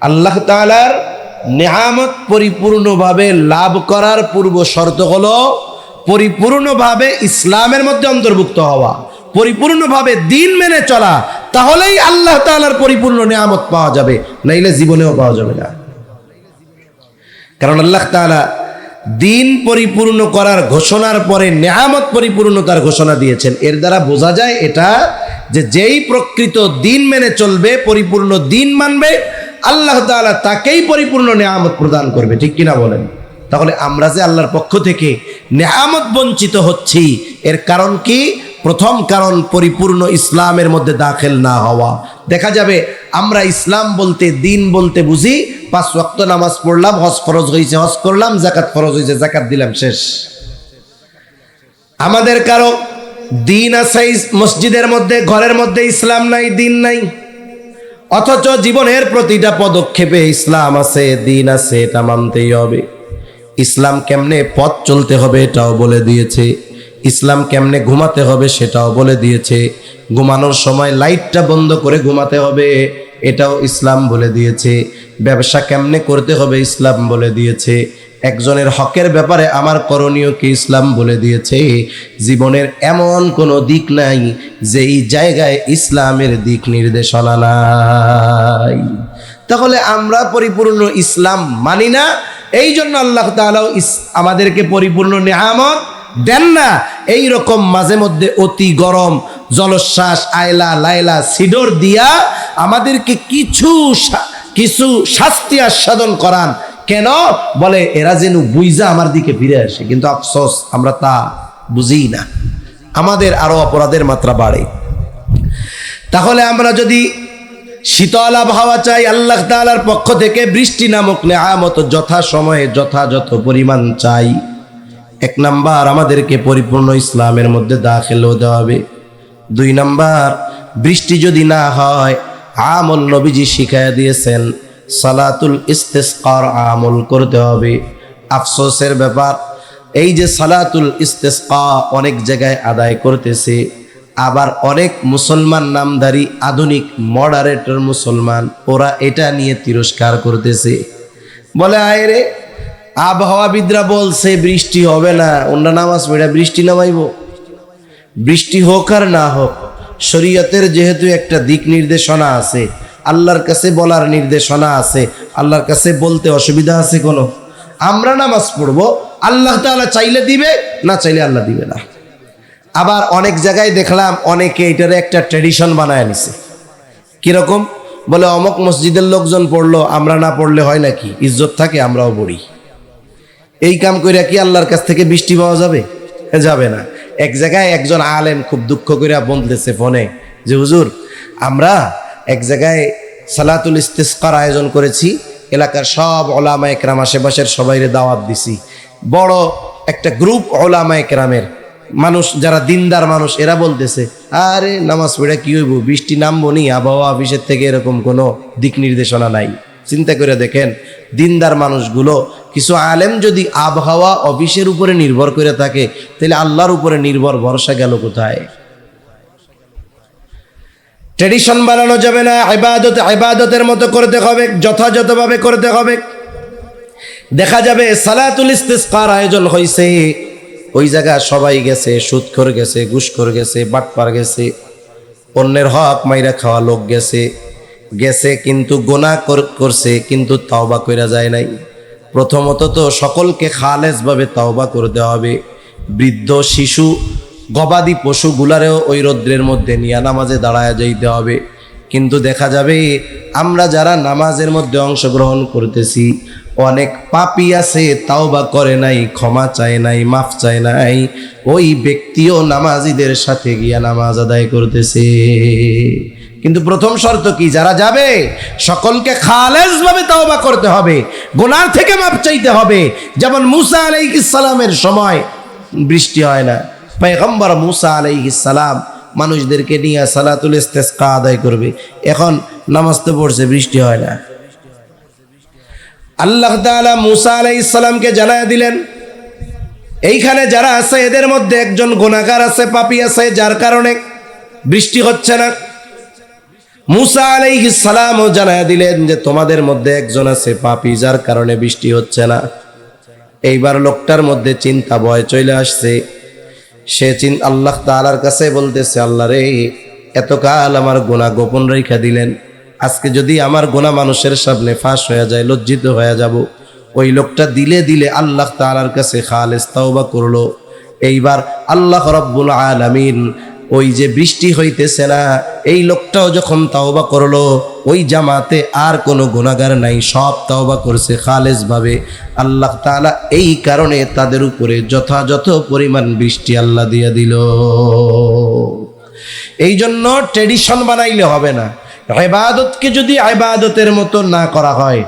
আল্লাহ তাআলার নিয়ামত পরিপূর্ণভাবে লাভ করার পূর্ব শর্ত হলো পরিপূর্ণভাবে ইসলামের মধ্যে অন্তর্ভুক্ত হওয়া, পরিপূর্ণভাবে দিন মেনে চলা। তাহলেই আল্লাহ তাআলার পরিপূর্ণ নিয়ামত পাওয়া যাবে, নাইলে জীবনেও পাওয়া যাবে না। কারণ আল্লাহ তাআলা দিন পরিপূর্ণ করার ঘোষণার পরে নিয়ামত পরিপূর্ণতার ঘোষণা দিয়েছেন। এর দ্বারা বোঝা যায় এটা যে যেই প্রকৃত দিন মেনে চলবে, পরিপূর্ণ দিন মানবে, আল্লাহ তাআলা তাকেই পরিপূর্ণ নিয়ামত প্রদান করবে। ঠিক কিনা বলেন? তাহলে আমরা যে আল্লাহর পক্ষ থেকে নিয়ামত বঞ্চিত হচ্ছি, এর কারণ কি? প্রথম কারণ পরিপূর্ণ ইসলামের মধ্যে দাখিল না হওয়া। দেখা যাবে আমরা ইসলাম বলতে, দিন বলতে বুঝি 5 ওয়াক্ত নামাজ পড়লাম, হজ ফরজ হয়েছে হজ করলাম, যাকাত ফরজ হয়েছে যাকাত দিলাম, শেষ। আমাদের কারো দিন আছে মসজিদের মধ্যে, ঘরের মধ্যে ইসলাম নাই, দিন নাই। অথচ জীবনের প্রতিটা পদক্ষেপে ইসলাম আছে, দিন আছে, এটা মানতেই হবে। ইসলাম কেমনে পথ চলতে হবে এটাও বলে দিয়েছে। ইসলাম কেমনে ঘুমাতে হবে সেটাও বলে দিয়েছে। ঘুমানোর সময় লাইটটা বন্ধ করে ঘুমাতে হবে, এটাও ইসলাম বলে দিয়েছে। ব্যবসা কেমনে করতে হবে ইসলাম বলে দিয়েছে। একজনের হকের ব্যাপারে আমার করণীয় কি ইসলাম বলে দিয়েছে। জীবনের এমন কোনো দিক নাই যেই জায়গায় ইসলামের দিক নির্দেশনা নাই। তাহলে আমরা পরিপূর্ণ ইসলাম মানি না, এই জন্য আল্লাহ তাআলাও আমাদেরকে পরিপূর্ণ নিয়ামত দেন না। এই রকম মাঝে মধ্যে অতি গরম জলোচ্ছ্বাস আয়লা লাইলা সিডর দিয়া আমাদেরকে কিছু শাস্তি আস্বাদন করান। কেন? বলে এরা যেন বুঝা আমার দিকে ফিরে আসে, কিন্তু আফসোস আমরা তা বুঝি না, আমাদের আরো অপরাধের মাত্রা বাড়ে। তাহলে আমরা যদি শীতল আবহাওয়া চাই, আল্লাহ তাআলার পক্ষ থেকে বৃষ্টি নামক নেয়ামত যথা সময়ে যথাযথ পরিমাণ চাই, এক নাম্বার আমাদেরকে পরিপূর্ণ ইসলামের মধ্যে দাখিল হতে হবে। 2 নাম্বার, বৃষ্টি যদি না হয় আমল নবীজি শিখাইয়া দিয়েছেন সালাতুল ইস্তিসকার আমল করতে হবে। আফসোসের ব্যাপার, এই যে সালাতুল ইস্তিসকা অনেক জায়গায় আদায় করতেছে, আবার অনেক মুসলমান নামধারী আধুনিক মডারেটর মুসলমান ওরা এটা নিয়ে তিরস্কার করতেছে। বলে আয় রে, আবহাওয়াবিদরা বলছে বৃষ্টি হবে না, অন্য নামাজ পড়ে বৃষ্টি নামাইব। বৃষ্টি হোক আর না হোক, শরীয়তের যেহেতু একটা দিক নির্দেশনা আছে, আল্লাহর কাছে বলার নির্দেশনা আছে, আল্লাহর কাছে বলতে অসুবিধা আছে কোনো? আমরা নামাজ পড়বো, আল্লাহ তাআলা চাইলে দিবে, না চাইলে আল্লাহ দিবে না। আবার অনেক জায়গায় দেখলাম অনেকে এটারে একটা ট্র্যাডিশন বানায় নিছে। কিরকম? বলে অমুক মসজিদের লোকজন পড়লো, আমরা না পড়লে হয় নাকি? ইজ্জত থাকে, আমরাও পড়ি। এই কাম কইরা কি আল্লাহর কাছ থেকে বৃষ্টি পাওয়া যাবে? যাবে না। এক জায়গায় একজন আলেম খুব দুঃখ কইরা বলতেছে ফোনে যে হুজুর, আমরা এক জায়গায় সালাতুল ইস্তিসকার আয়োজন করেছি, এলাকার সব ওলামা একরাম আশেপাশের সবাইরে দাওয়াত দিছি, বড় একটা গ্রুপ ওলামা একরামের মানুষ যারা দিনদার মানুষ, এরা বলতেছে আরে নামাজ পড়ে কি হইব, বৃষ্টি নামবো নি, আবহাওয়া অফিসের থেকে এরকম কোনো দিক নির্দেশনা নাই। চিন্তা করে দেখেন, দিনদার মানুষগুলো, কিছু আলেম যদি আবহাওয়া অফিসের উপরে নির্ভর করে থাকে, তাহলে আল্লাহর উপরে নির্ভর ভরসা গেল কোথায়? ট্র্যাডিশন বানানো যাবে না, ইবাদতের মতো করতে হবে, যথাযথভাবে করতে হবে। দেখা যাবে সালাতুল ইস্তিসকার আয়োজন হয়েছে, ওই জায়গা সবাই গেছে, সুদখোর গেছে, ঘুষখোর গেছে, বাটপার গেছে, অন্যের হক মাইরা খাওয়া লোক গেছে, কিন্তু গুনাহ করছে, কিন্তু তওবা কইরা যায় নাই। প্রথমত তো সকলকে খালেসভাবে তওবা করতে হবে। বৃদ্ধ, শিশু, গবাদি পশুগুলারেও ওই রৌদ্রের মধ্যে নিয়ে নামাজে দাঁড়ায় যাইতে হবে। কিন্তু দেখা যাবে আমরা যারা নামাজের মধ্যে অংশগ্রহণ করতেছি, অনেক পাপী আছে, তাওবা করে নাই, ক্ষমা চায় নাই, মাফ চায় নাই, ওই ব্যক্তিও নামাজীদের সাথে গিয়া নামাজ আদায় করতেছে। কিন্তু প্রথম শর্ত কি? যারা যাবে সকলকে খালেসভাবে তাওবা করতে হবে, গুনাহ থেকে মাফ চাইতে হবে। যেমন মুসা আলাইহিস সালামের সময় বৃষ্টি হয় না, পয়গম্বর মুসা আলাইহিস সালাম মানুষদেরকে নিয়ে সালাতুল ইস্তিসকা আদায় করবে, এখন নামাজ তো পড়ছে, বৃষ্টি হয় না। আল্লাহ তাআলা মুসা আলাইহিস সালামকে জানায় দিলেন এইখানে যারা আছে এদের মধ্যে একজন গুনাহগার আছে, পাপী আছে, যার কারণে বৃষ্টি হচ্ছে না। মুসা আলাইহিস সালামও জানায় দিলেন যে তোমাদের মধ্যে একজন আছে পাপী, যার কারণে বৃষ্টি হচ্ছে না। এইবার লোকটার মধ্যে চিন্তা ভয় চলে আসছে। সে আল্লাহ তাআলার কাছে বলতেছে, আল্লাহ রে, এতকাল আমার গুনাহ গোপন রেখা দিলেন, আজকে যদি আমার গুনাহ মানুষের সামনে ফাঁস হয়ে যায়, লজ্জিত হয়ে যাব। ওই লোকটা দিলে আল্লাহ তাআলার কাছে খালেস তাওবা করলো। এইবার আল্লাহ রাব্বুল আলামিন ওই যে বৃষ্টি হইতেছে না, এই লোকটাও যখন তাওবা করলো, ওই জামাতে আর কোনো গুনাহগার নাই, সব তাওবা করছে খালেসভাবে। আল্লাহ তাআলা এই কারণে তাদের উপরে যথাযথ পরিমাণ বৃষ্টি আল্লাহ দিয়ে দিল। এই জন্য ট্র্যাডিশন বানাইলে হবে না। ইবাদতকে যদি ইবাদতের মতো না করা হয়,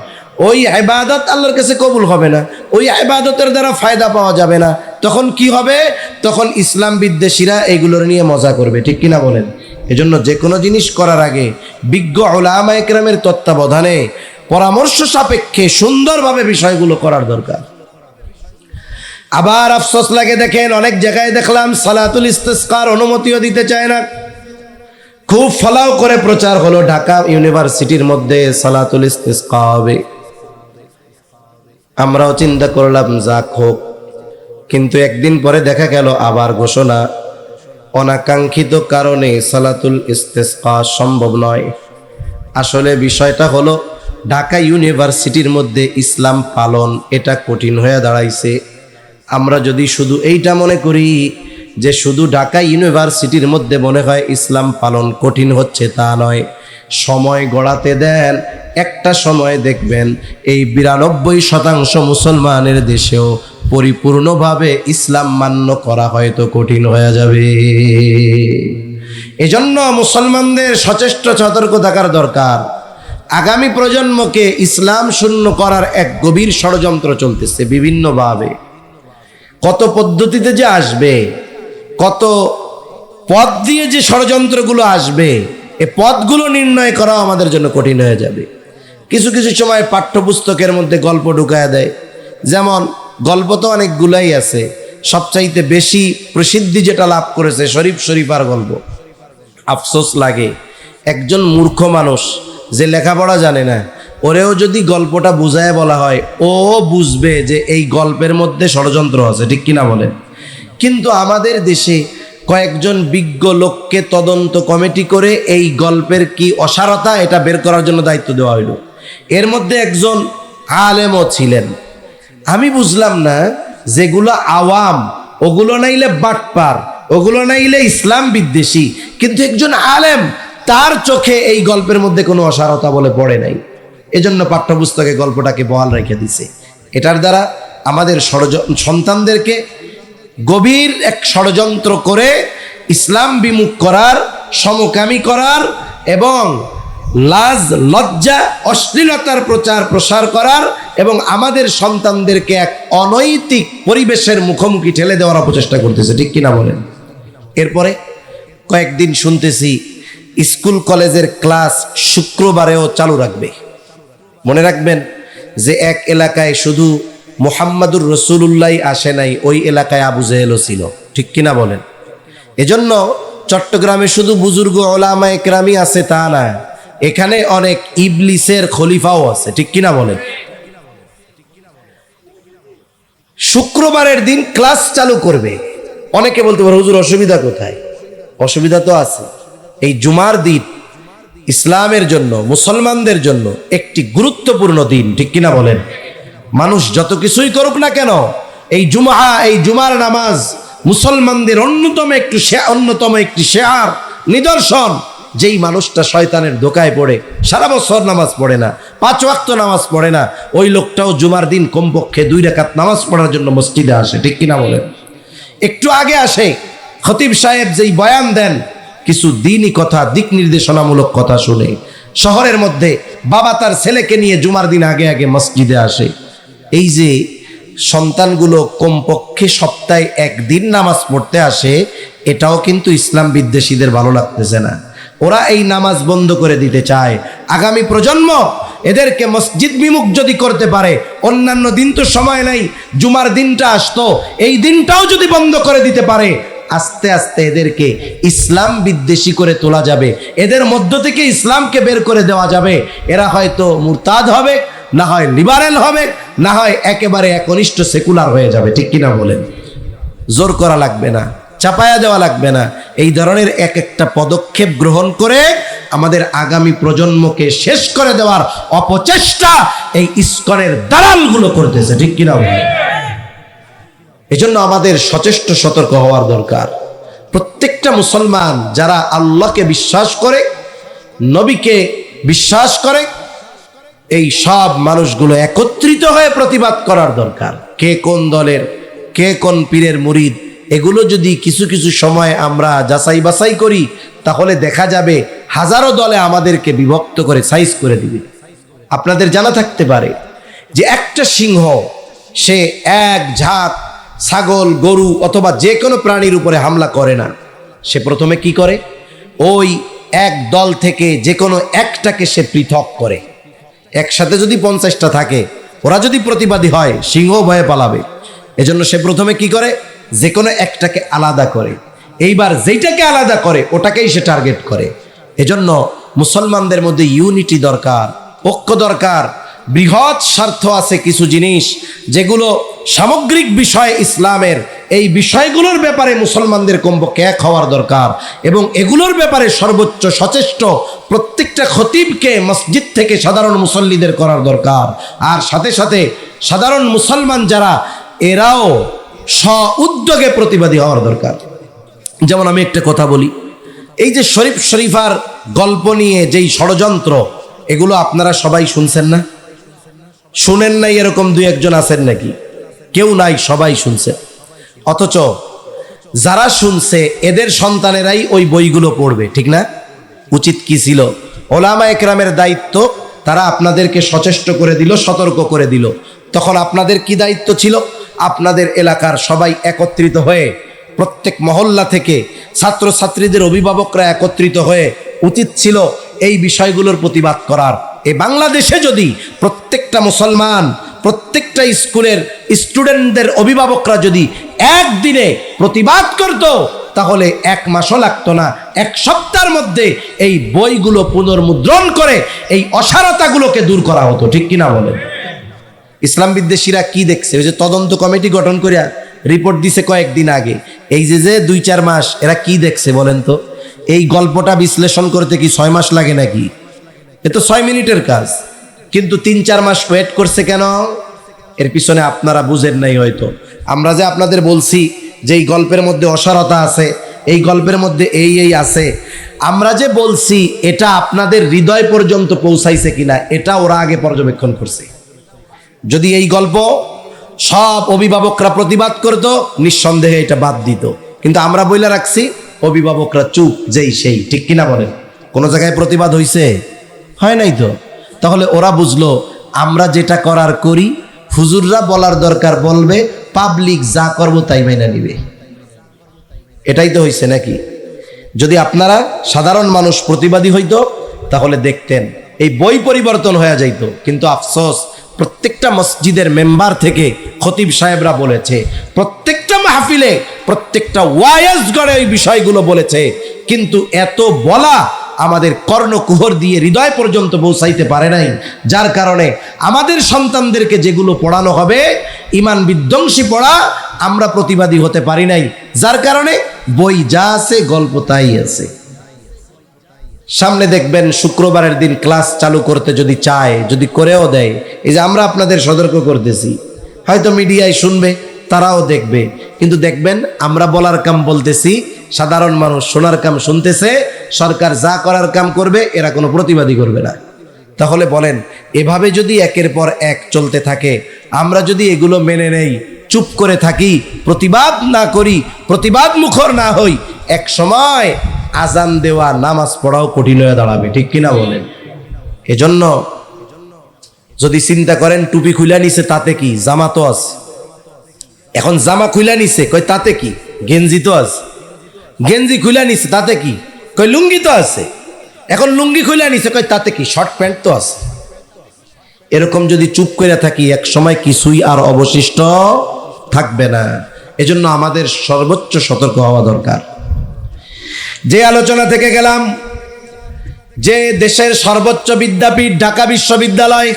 ওই ইবাদত আল্লাহর কাছে কবুল হবে না, ওই ইবাদতের দ্বারা ফায়দা পাওয়া যাবে না। তখন কি হবে? তখন ইসলাম বিদ্বেষীরা এগুলোর নিয়ে মজা করবে, ঠিক কিনা বলেন? এজন্য যে কোনো জিনিস করার আগে বিজ্ঞ উলামা ইকরামের তত্ত্বাবধানে পরামর্শ সাপেক্ষে সুন্দরভাবে বিষয়গুলো করার দরকার। আবার আফসোস লাগে, দেখেন অনেক জায়গায় দেখলাম সালাতুল ইস্তিসকার অনুমতিও দিতে চায় না। খুব ফলাও করে প্রচার হলো ঢাকা ইউনিভার্সিটির মধ্যে সালাতুল ইস্তিসকা হবে। আমরাও চিন্তা করলাম যাক হোক, কিন্তু একদিন পরে দেখা গেল আবার ঘোষণা, অনাকাঙ্ক্ষিত কারণে সালাতুল ইস্তিসকা সম্ভব নয়। আসলে বিষয়টা হলো ঢাকা ইউনিভার্সিটির মধ্যে ইসলাম পালন এটা কঠিন হয়ে দাঁড়াইছে। আমরা যদি শুধু এইটা মনে করি যে শুধু ঢাকা ইউনিভার্সিটির মধ্যে মনে হয় ইসলাম পালন কঠিন হচ্ছে, তা নয়। সময় গড়াতে দেন, একটা সময় দেখবেন এই 92% মুসলমানের দেশেও পরিপূর্ণভাবে ইসলাম মান্য করা হয়তো কঠিন হয়ে যাবে। এজন্য মুসলমানদের সচেষ্ট সতর্ক থাকার দরকার। আগামী প্রজন্মকে ইসলাম শূন্য করার এক গভীর ষড়যন্ত্র চলতেছে বিভিন্নভাবে। কত পদ্ধতিতে যে আসবে, কত পথ দিয়ে যে ষড়যন্ত্রগুলো আসবে, এ পথগুলো নির্ণয় করা আমাদের জন্য কঠিন হয়ে যাবে। কিছু কিছু সময় পাঠ্যপুস্তকের মধ্যে গল্প ঢুকায় দেয়। যেমন গল্প তো অনেকগুলাই আছে, সবচাইতে বেশি প্রসিদ্ধি যেটা লাভ করেছে শরীফ শরীফার গল্প। আফসোস লাগে, একজন মূর্খ মানুষ যে লেখাপড়া জানে না, ওরেও যদি গল্পটা বুঝায় বলা হয়, ও বুঝবে যে এই গল্পের মধ্যে ষড়যন্ত্র আছে, ঠিক কিনা বলেন? কিন্তু আমাদের দেশে কয়েকজন বিজ্ঞ লোককে তদন্ত কমিটি করে এই গল্পের কি অসারতা এটা বের করার জন্য দায়িত্ব দেওয়া হইল। এর মধ্যে একজন আলেমও ছিলেন। আমি বুঝলাম না, যেগুলো আওয়াম ওগুলো নাইলে বাটপার, ওগুলো নাইলে ইসলাম বিদ্বেষী, কিন্তু একজন আলেম, তার চোখে এই গল্পের মধ্যে কোনো অসারতা বলে পড়ে নাই। এজন্য পাঠ্যপুস্তকে গল্পটাকে বহাল রেখে দিছে। এটার দ্বারা আমাদের সন্তানদেরকে গভীর এক ষড়যন্ত্র করে ইসলাম বিমুখ করার, সমকামী করার এবং লাজ লজ্জা অশ্লীলতার প্রচার প্রসার করার এবং আমাদের সন্তানদেরকে এক অনৈতিক পরিবেশের মুখোমুখি ঠেলে দেওয়ার অপচেষ্টা করতেছে, ঠিক কিনা বলেন? এরপরে কয়েকদিন শুনতেছি স্কুল কলেজের ক্লাস শুক্রবারেও চালু রাখবে। মনে রাখবেন যে এক এলাকায় শুধু মুহাম্মাদুর রাসূলুল্লাহ আসে নাই, ওই এলাকায় আবু জেহেলও ছিল, ঠিক কিনা বলেন? এজন্য চট্টগ্রামে শুধু বুজুর্গ ওলামা একরামই আছে তা না, এখানে অনেক ইবলিসের খলিফাও আছে, ঠিক কিনা বলেন? শুক্রবারের দিন ক্লাস চালু করবে। অনেকে বলতে পারে হুজুর অসুবিধা কোথায়? অসুবিধা তো আছে। এই জুমার দিন ইসলামের জন্য, মুসলমানদের জন্য একটি গুরুত্বপূর্ণ দিন, ঠিক কিনা বলেন? মানুষ যত কিছুই করুক না কেন, এই জুমার নামাজ মুসলমানদের অন্যতম একটি শেয়ার নিদর্শন। যেই মানুষটা শয়তানের ধোকায় পড়ে সারা বছর নামাজ পড়ে না, 5 ওয়াক্ত নামাজ পড়ে না, ওই লোকটাও জুমার দিন কমপক্ষে 2 রাকাত নামাজ পড়ার জন্য মসজিদে আসে, ঠিক কিনা বলেন? একটু আগে আসে, খতিব সাহেব যেই বয়ান দেন, কিছু দ্বীনি কথা, দিক নির্দেশনামূলক কথা শুনে শহরের মধ্যে বাবা তার ছেলেকে নিয়ে জুমার দিন আগে আগে মসজিদে আসে। এই যে সন্তানগুলো কমপক্ষে সপ্তাহে 1 দিন নামাজ পড়তে আসে, এটাও কিন্তু ইসলাম বিদ্বেষীদের ভালো লাগতেছে না। ওরা এই নামাজ বন্ধ করে দিতে চায়। আগামী প্রজন্ম এদেরকে মসজিদ বিমুখ যদি করতে পারে, অন্যান্য দিন তো সময় নাই, জুমার দিনটা আসতো, এই দিনটাও যদি বন্ধ করে দিতে পারে, আস্তে আস্তে এদেরকে ইসলাম বিদ্বেষী করে তোলা যাবে, এদের মধ্য থেকে ইসলামকে বের করে দেওয়া যাবে। এরা হয়তো মুরতাদ হবে, না হয় লিবারেল হবে, না হয় একেবারে একনিষ্ঠ সেকুলার হয়ে যাবে, ঠিক কিনা বলেন? জোর করা লাগবে না, চাপায়া দেওয়া লাগবে না। এই ধরনের এক একটা পদক্ষেপ গ্রহণ করে আমাদের আগামী প্রজন্মকে শেষ করে দেওয়ার অপচেষ্টা এই ইসকনের দালালগুলো করতেছে, ঠিক কিনা বলেন? এজন্য আমাদের সচেষ্ট সতর্ক হওয়ার দরকার। প্রত্যেকটা মুসলমান যারা আল্লাহকে বিশ্বাস করে, নবীকে বিশ্বাস করে, এই সব মানুষগুলো একত্রিত হয়ে প্রতিবাদ করার দরকার। কে কোন দলের, কে কোন পীরের মুরিদ, এগুলো যদি কিছু কিছু সময় আমরা যাচাই বাছাই করি, তাহলে দেখা যাবে হাজারো দলে আমাদেরকে বিভক্ত করে সাইজ করে দিবে। আপনাদের জানা থাকতে পারে যে একটা সিংহ সে এক ঝাঁক ছাগল, গরু অথবা যে কোনো প্রাণীর উপরে হামলা করে না। সে প্রথমে কি করে? ওই এক দল থেকে যে কোনো একটাকে সে পৃথক করে। একসাথে যদি 50টা থাকে, ওরা যদি প্রতিবাদী হয়, সিংহ ভয়ে পালাবে। এজন্য সে প্রথমে কি করে? যে কোনো একটাকে আলাদা করে। এইবার যেইটাকে আলাদা করে ওটাকেই সে টার্গেট করে। এজন্য মুসলমানদের মধ্যে ইউনিটি দরকার, ঐক্য দরকার। বৃহৎ স্বার্থ আছে কিছু জিনিস যেগুলো সামগ্রিক বিষয় ইসলামের, এই বিষয়গুলোর ব্যাপারে মুসলমানদের কমপক্ষে এক হওয়ার দরকার এবং এগুলোর ব্যাপারে সর্বোচ্চ সচেষ্ট প্রত্যেকটা খতিবকে মসজিদ থেকে সাধারণ মুসল্লিদের করার দরকার। আর সাথে সাথে সাধারণ মুসলমান যারা এরাও স্ব-উদ্যোগে প্রতিবাদী হওয়ার দরকার। যেমন আমি একটা কথা বলি, এই যে শরীফ শরীফার গল্প নিয়ে যেই ষড়যন্ত্র, এগুলো আপনারা সবাই শুনছেন না? শুনেন নাই এরকম দুই একজন আছেন নাকি? কেউ নাই, সবাই শুনছে। অথচ যারা শুনছে এদের সন্তানেরাই ওই বইগুলো পড়বে, ঠিক না? উচিত কি ছিল? ওলামা একরামের দায়িত্ব, তারা আপনাদেরকে সচেষ্ট করে দিল, সতর্ক করে দিল। তখন আপনাদের কি দায়িত্ব ছিল? আপনাদের এলাকার সবাই একত্রিত হয়ে, প্রত্যেক মহল্লা থেকে ছাত্রছাত্রীদের অভিভাবকরা একত্রিত হয়ে উচিত ছিল এই বিষয়গুলোর প্রতিবাদ করার। এই বাংলাদেশে যদি প্রত্যেকটা মুসলমান, প্রত্যেকটা স্কুলের স্টুডেন্টদের অভিভাবকরা যদি একদিনে প্রতিবাদ করত, তাহলে এক মাসও লাগতো না, এক সপ্তাহের মধ্যে এই বইগুলো পুনর্মুদ্রণ করে এই অসারতাগুলোকে দূর করা হতো, ঠিক কিনা বলেন? ইসলাম বিদ্বেষীরা কি দেখছে? ওই যে তদন্ত কমিটি গঠন করে রিপোর্ট দিছে কয়েকদিন আগে, এই যে 2-4 মাস এরা কি দেখছে বলেন তো? এই গল্পটা বিশ্লেষণ করতে কি 6 মাস লাগে নাকি? এ তো 6 মিনিটের কাজ, কিন্তু 3-4 মাস ওয়েট করছে কেন? এর পিছনে আপনারা বুঝেন নাই হয়তো। আমরা যে আপনাদের বলছি যে এই গল্পের মধ্যে অসারতা আছে, এই গল্পের মধ্যে এই আছে, আমরা যে বলছি এটা আপনাদের হৃদয় পর্যন্ত পৌঁছাইছে কিনা এটা ওরা আগে পর্যবেক্ষণ করছে। যদি এই গল্প সব অভিভাবকরা প্রতিবাদ করতো, নিঃসন্দেহে এটা বাদ দিত। কিন্তু আমরা বইলা রাখছি, অভিভাবকরা চুপ, যেই সেই, ঠিক কিনা বলেন? কোনো জায়গায় প্রতিবাদ হইছে? হয় নাই তো। তাহলে ওরা বুঝলো আমরা যেটা করার করি, হুজুররা বলার দরকার বলবে, পাবলিক যা করবো তাই মাইনা নিবে। এটাই তো হইছে নাকি? যদি আপনারা সাধারণ মানুষ প্রতিবাদী হইতো, তাহলে দেখতেন এই বই পরিবর্তন হয়ে যাইত। কিন্তু আফসোস, প্রত্যেকটা মসজিদের মেম্বার থেকে খতিব সাহেবরা বলেছে, প্রত্যেকটা মাহফিলে, প্রত্যেকটা ওয়াইজ গড়ে ওই বিষয়গুলো বলেছে, কিন্তু এত বলা আমাদের কর্ণকুহর দিয়ে হৃদয় পর্যন্ত পৌঁছাইতে পারে নাই। যার কারণে আমাদের সন্তানদেরকে যেগুলো পড়ানো হবে, ইমান বিধ্বংসী পড়া, আমরা প্রতিবাদী হতে পারি নাই। যার কারণে বই যা আছে গল্প তাই আছে। সামনে দেখবেন শুক্রবারের দিন ক্লাস চালু করতে যদি চায়, যদি করেও দেয়, এই যে আমরা আপনাদের সতর্ক করতেছি, হয়তো মিডিয়ায় শুনবে, তারাও দেখবে, কিন্তু দেখবেন আমরা বলার কাম বলতেছি, সাধারণ মানুষ শোনার কাম শুনতেছে, সরকার যা করার কাম করবে, এরা কোনো প্রতিবাদী করবে না। তাহলে বলেন, এভাবে যদি একের পর এক চলতে থাকে, আমরা যদি এগুলো মেনে নেই, চুপ করে থাকি, প্রতিবাদ না করি, প্রতিবাদ মুখর না হই, এক সময় আজান দেওয়া, নামাজ পড়াও কঠিন হয়ে দাঁড়াবে, ঠিক কিনা বলেন? এজন্য যদি চিন্তা করেন, টুপি খুলে নিছে তাতে কি, জামা তো আছে, এখন জামা খুলে নিছে, কই তাতে কি, গেঞ্জি তো আছে, গেঞ্জি খুলে নিছে তাতে কি, কই লুঙ্গি তো আছে, এখন লুঙ্গি খুলে নিছে, কই তাতে কি, শর্ট প্যান্ট তো আছে। এরকম যদি চুপ করে থাকি, এক সময় কিছুই আর অবশিষ্ট থাকবে না। এজন্য আমাদের সর্বোচ্চ সতর্ক হওয়া দরকার। যে আলোচনা থেকে গেলাম, যে দেশের সর্বোচ্চ বিদ্যাপীঠ ঢাকা বিশ্ববিদ্যালয়,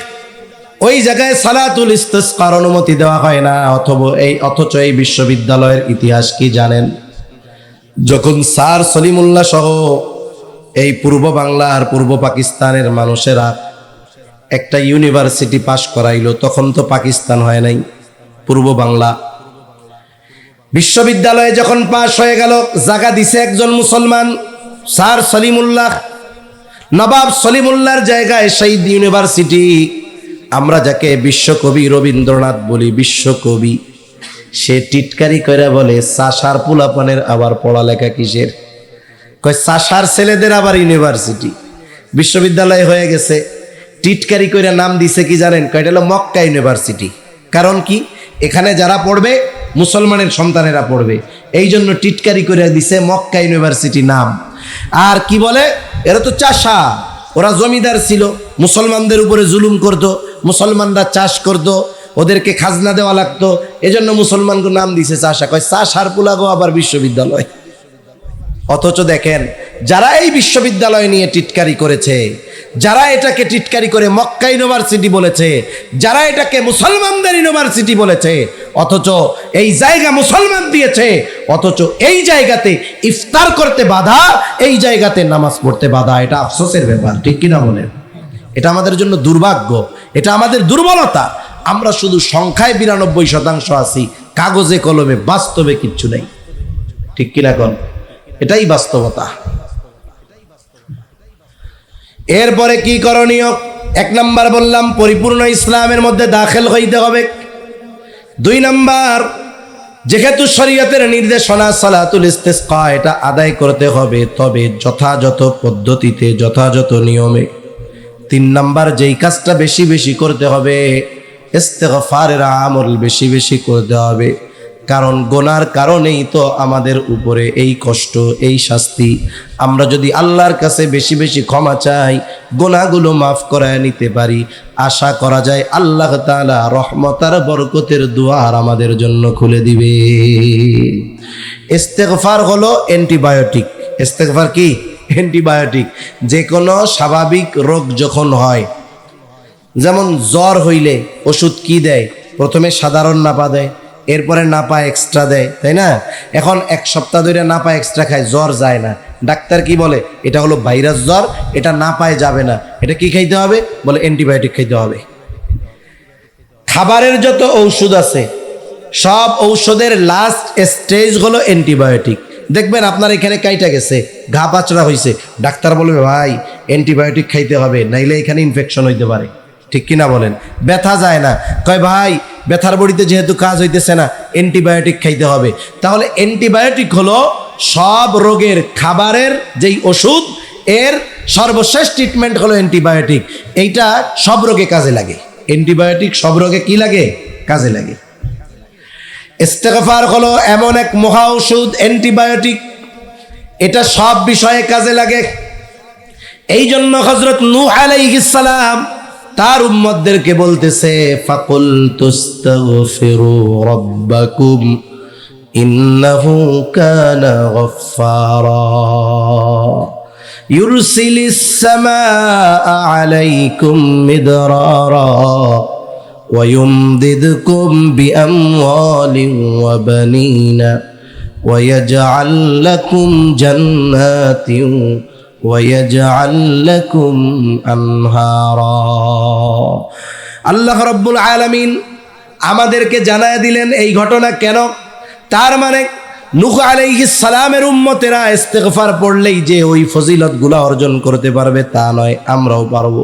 ওই জায়গায় সালাতুল ইস্তিসকার অনুমতি দেওয়া হয় না। অথচ এই বিশ্ববিদ্যালয়ের ইতিহাস কি জানেন? যখন স্যার সলিমুল্লাহ সহ এই পূর্ব বাংলা আর পূর্ব পাকিস্তানের মানুষেরা একটা ইউনিভার্সিটি পাশ করাইলো, তখন তো পাকিস্তান হয় নাই, পূর্ব বাংলা। বিশ্ববিদ্যালয়ে যখন পাশ হয়ে গেল, জায়গা দিছে একজন মুসলমান, স্যার সলিমুল্লাহ। নবাব সলিমুল্লাহর জায়গায় শহীদ ইউনিভার্সিটি, আমরা যাকে বিশ্বকবি রবীন্দ্রনাথ বলি, বিশ্বকবি, সে টিটকারি করে বলে, চাষার পোলাপানের আবার পড়ালেখা কিসের? কয় চাষার ছেলেদের আবার ইউনিভার্সিটি, বিশ্ববিদ্যালয় হয়ে গেছে। টিটকারি করে নাম দিছে কি জানেন? কয়টা হলো মক্কা ইউনিভার্সিটি। কারণ কি? এখানে যারা পড়বে মুসলমানের সন্তানেরা পড়বে, এই জন্য টিটকারি করে দিছে মক্কা ইউনিভার্সিটি নাম। আর কি বলে, এরা তো চাষা, ওরা জমিদার ছিল, মুসলমানদের উপরে জুলুম করত, মুসলমানরা চাষ করত, ওদেরকে খাজনা দেওয়া লাগতো, এজন্য মুসলমানকে নাম দিছে চাষা। কয় চাষার পোলাগো আবার বিশ্ববিদ্যালয়। অথচ দেখেন যারা এই বিশ্ববিদ্যালয় নিয়ে টিটকারি করেছে, যারা এটাকে টিটকারি করে মক্কা ইউনিভার্সিটি বলেছে, যারা এটাকে মুসলমানদের ইউনিভার্সিটি বলেছে, অথচ এই জায়গা মুসলমান দিয়েছে, অথচ এই জায়গাতে ইফতার করতে বাধা, এই জায়গাতে নামাজ পড়তে বাধা। এটা আফসোসের ব্যাপার, ঠিক কিনা বলেন? এটা আমাদের জন্য দুর্ভাগ্য, এটা আমাদের দুর্বলতা। আমরা শুধু সংখ্যায় 92% আছি, কাগজে কলমে বাস্তবে কিচ্ছু নেই, ঠিক কিনা কোন? এটাই বাস্তবতা। এরপরে কি করণীয়? 1 নাম্বার বললাম, পরিপূর্ণ ইসলামের মধ্যে দাখিল হইতে হবে। 2 নাম্বার, যেহেতু শরীয়তের নির্দেশনা সালাতুল ইস্তিসকা, এটা আদায় করতে হবে, তবে যথাযথ পদ্ধতিতে, যথাযথ নিয়মে। 3 নাম্বার, যেই কাজটা বেশি বেশি করতে হবে, ইস্তিগফারের আমল বেশি বেশি করতে হবে। কারণ গুনার কারণেই তো আমাদের উপরে এই কষ্ট, এই শাস্তি। আমরা যদি আল্লাহর কাছে বেশি বেশি ক্ষমা চাই, গুনাহগুলো মাফ করায় নিতে পারি, আশা করা যায় আল্লাহ তাআলা রহমত আর বরকতের দুয়ার আমাদের জন্য খুলে দিবে। ইস্তিগফার হলো অ্যান্টিবায়োটিক। ইস্তিগফার কি? অ্যান্টিবায়োটিক। যে কোনো স্বাভাবিক রোগ যখন হয়, যেমন জ্বর হইলে ওষুধ কি দেয়? প্রথমে সাধারণ নাপা দেয়, এরপরে নাপা এক্সট্রা দেয়, তাই না? এখন 1 সপ্তাহ ধরে নাপা এক্সট্রা খায়, জ্বর যায় না। ডাক্তার কি বলে? এটা হলো ভাইরাস জ্বর, এটা নাপায় যাবে না, এটা কি খাইতে হবে? বলে অ্যান্টিবায়োটিক খাইতে হবে। খাবারের যত ঔষধ আছে, সব ঔষধের লাস্ট স্টেজ হলো অ্যান্টিবায়োটিক। দেখবেন আপনার এখানে কাইটা গেছে, ঘা পাচড়া হয়েছে, ডাক্তার বলবে ভাই অ্যান্টিবায়োটিক খাইতে হবে, নাইলে এখানে ইনফেকশন হইতে পারে, ঠিক কিনা বলেন? ব্যথা যায় না, কয় ভাই ব্যথার বড়িতে যেহেতু কাজ হইতেছে না, অ্যান্টিবায়োটিক খাইতে হবে। তাহলে অ্যান্টিবায়োটিক হলো সব রোগের খাবারের যেই ওষুধ, এর সর্বশেষ ট্রিটমেন্ট হলো অ্যান্টিবায়োটিক। এইটা সব রোগে কাজে লাগে। অ্যান্টিবায়োটিক সব রোগে কি লাগে? কাজে লাগে। ইস্তিগফার হলো এমন এক মহা ঔষধ, অ্যান্টিবায়োটিক, এটা সব বিষয়ে কাজে লাগে। এই জন্য হযরত নূহ আলাইহিস সালাম তার উম্মতদেরকে বলতেছে, ফাকুল তুস্তাগফিরু রাব্বাকুম ইন্নাহু কানা গফফারা ইউরসিলিস সামাআ আলাইকুম মিদরারা ওয়া ইউমদিদকুম বিআমওয়ালিন ওয়া বানিনা ওয়া ইয়াজআল লাকুম জান্নাতিন وَيَجْعَلْ لَكُمْ أَنْهَارًا। আল্লাহ রাব্বুল আলামিন আমাদেরকে জানায় দিলেন এই ঘটনা কেন। তার মানে নূহ আলাইহিস সালামের উম্মতেরা ইস্তিগফার পড়লেই যে ওই ফজিলতগুলো অর্জন করতে পারবে তা নয়, আমরাও পারবো।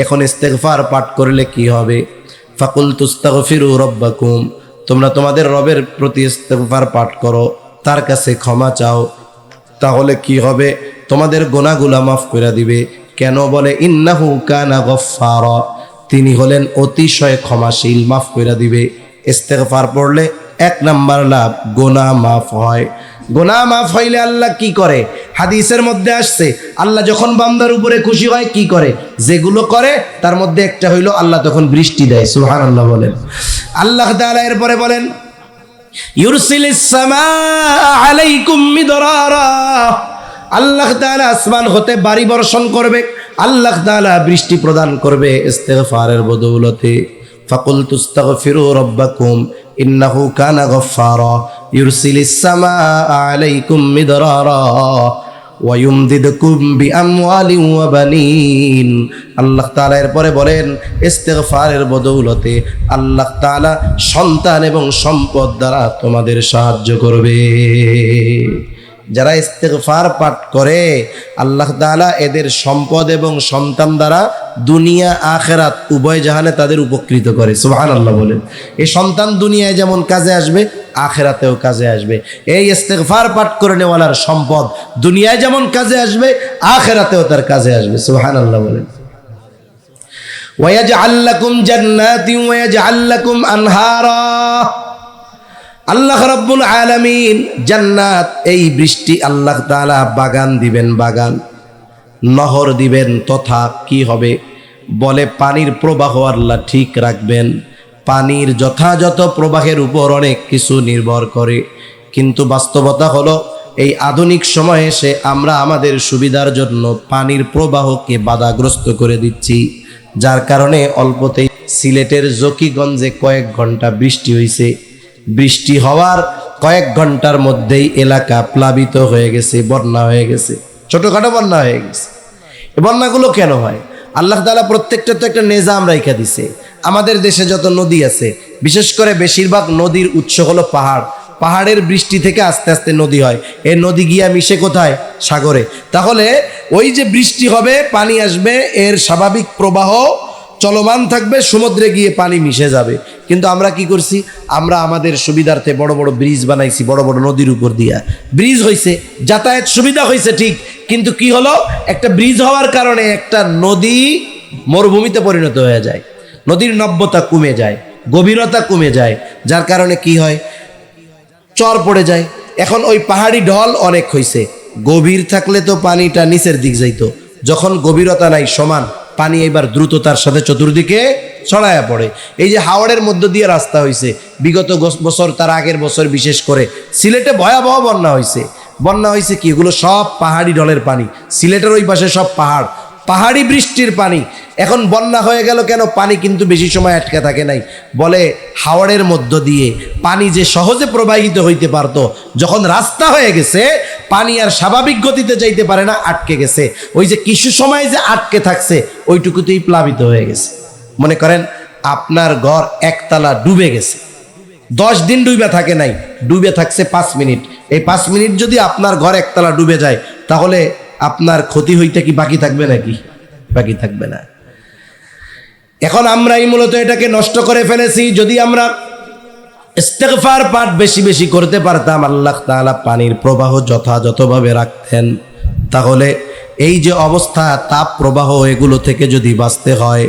এখন ইস্তিগফার পাঠ করলে কি হবে? ফাকুল তুস্তাগফিরু রাব্বাকুম, তোমরা তোমাদের রবের প্রতি ইস্তিগফার পাঠ করো, তার কাছে ক্ষমা চাও, তাহলে কি হবে? তোমাদের গুনাহগুলো মাফ করে দিবে। কেন বলে? ইন্নাহু কানা গফফারা, তিনি হলেন অতিশয় ক্ষমাশীল, মাফ করে দিবে। ইস্তিগফার পড়লে 1 নাম্বার লাভ, গুনাহ মাফ হয়। গুনাহ মাফ হইলে আল্লাহ কি করে? হাদিসের মধ্যে আসছে, আল্লাহ যখন বান্দার উপরে খুশি হয় কি করে? যেগুলো করে তার মধ্যে একটা হইলো আল্লাহ তখন বৃষ্টি দেয়। সুবহানাল্লাহ বলেন। আল্লাহ তাআলা এরপরে বলেন, ইউরসিলিস সামাআ আলাইকুম মিদরারা, আল্লাহ তাআলা আসমান হতে বাড়ি বর্ষণ করবে, আল্লাহ তাআলা বৃষ্টি প্রদান করবে ইস্তিগফারের বদৌলতে। ফাকুল তুস্তাগফিরু রাব্বাকুম ইন্নাহু কানা গফফারা ইউরসিলিস সামাআ আলাইকুম মিদরারা ওয়া ইউমদিদকুম বিআমওয়ালিন ওয়া বানিন। আল্লাহ তাআলা এরপরে বলেন, ইস্তিগফারের বদৌলতে আল্লাহ তাআলা সন্তান এবং সম্পদ দ্বারা তোমাদের সাহায্য করবে। যারা ইস্তিগফার পাঠ করে আল্লাহ তাআলা এদের সম্পদ এবং সন্তান দ্বারা দুনিয়া আখিরাত উভয় জাহানে তাদের উপকৃত করে। সুবহানাল্লাহ বলেন। এই সন্তান দুনিয়ায় যেমন কাজে আসবে, আখিরাতেও কাজে আসবে। এই ইস্তিগফার পাঠ করে নেওয়ালার সম্পদ দুনিয়ায় যেমন কাজে আসবে, আখিরাতেও তার কাজে আসবে। সুবহানাল্লাহ বলেন। ওয়া ইয়াজআল লাকুম জান্নাতিন ওয়া ইয়াজআল লাকুম আনহারা, আল্লাহ রাব্বুল আলামিন জান্নাত, এই বৃষ্টি আল্লাহ তাআলা বাগান দিবেন, বাগান নহর দিবেন, তথা কি হবে? বলে পানির প্রবাহ আল্লাহ ঠিক রাখবেন। পানির যথাযথ প্রবাহের উপর অনেক কিছু নির্ভর করে, কিন্তু বাস্তবতা হলো এই আধুনিক সময়ে এসে আমরা আমাদের সুবিধার জন্য পানির প্রবাহকে বাধাগ্রস্ত করে দিচ্ছি, যার কারণে অল্পতেই সিলেটের জকিগঞ্জে কয়েক ঘন্টা বৃষ্টি হয়েছে। বৃষ্টি হওয়ার কয়েক ঘন্টার মধ্যেই এলাকা প্লাবিত হয়ে গেছে, বন্যা হয়ে গেছে, ছোটখাটো বন্যা হয়ে গেছে। এই বন্যাগুলো কেন হয়? আল্লাহ তাআলা প্রত্যেকটা তো একটা নিজাম রাইখা দিছে। আমাদের দেশে যত নদী আছে, বিশেষ করে বেশিরভাগ নদীর উৎস হলো পাহাড়। পাহাড়ের বৃষ্টি থেকে আস্তে আস্তে নদী হয়। এই নদী গিয়া মিশে কোথায়? সাগরে। তাহলে ওই যে বৃষ্টি হবে, পানি আসবে, এর স্বাভাবিক প্রবাহ চলমান থাকবে, সমুদ্রে গিয়ে পানি মিশে যাবে। কিন্তু আমরা কি করছি? আমরা আমাদের সুবিধার্থে বড় বড় ব্রিজ বানাইছি, বড় বড় নদীর উপর দিয়া ব্রিজ হয়েছে, যাতায়াত সুবিধা হয়েছে ঠিক, কিন্তু কি হলো? একটা ব্রিজ হওয়ার কারণে একটা নদী মরুভূমিতে পরিণত হয়ে যায়, নদীর নব্যতা কমে যায়, গভীরতা কমে যায়, যার কারণে কি হয়? চর পড়ে যায়। এখন ওই পাহাড়ি ঢল অনেক হয়েছে, গভীর থাকলে তো পানিটা নিচের দিক যাইতো, যখন গভীরতা নাই সমান, পানি এবার দ্রুততার সাথে চতুর্দিকে ছড়ায়া পড়ে। এই যে হাওড়ের মধ্য দিয়ে রাস্তা হয়েছে, বিগত বছর, তার আগের বছর বিশেষ করে সিলেটে ভয়াবহ বন্যা হয়েছে। বন্যা হয়েছে কি? এগুলো সব পাহাড়ি ঢলের পানি, সিলেটের ওই পাশে সব পাহাড়, পাহাড়ি বৃষ্টির পানি। এখন বন্যা হয়ে গেল কেন? পানি কিন্তু বেশি সময় আটকে থাকে নাই। বলে হাওড়ের মধ্য দিয়ে পানি যে সহজে প্রবাহিত হইতে পারতো, যখন রাস্তা হয়ে গেছে পানি আর স্বাভাবিক গতিতে যাইতে পারে না, আটকে গেছে। ওই যে কিছু সময় যে আটকে থাকছে, ওইটুকুতেই প্লাবিত হয়ে গেছে। মনে করেন আপনার ঘর একতলা ডুবে গেছে, 10 দিন ডুবে থাকে নাই, ডুবে থাকছে 5 মিনিট। এই 5 মিনিট যদি আপনার ঘর একতলা ডুবে যায়, তাহলে আপনার ক্ষতি হইতে কি বাকি থাকবে নাকি? বাকি থাকবে না। এখন আমরাই মূলত এটাকে নষ্ট করে ফেলেছি। যদি আমরা ইস্তেগফার পাঠ বেশি বেশি করতে পারতাম, আল্লাহ তাআলা পানির প্রবাহ যথাযথভাবে রাখতেন, তাহলে এই যে অবস্থা, তাপ প্রবাহ, এগুলো থেকে যদি বাঁচতে হয়,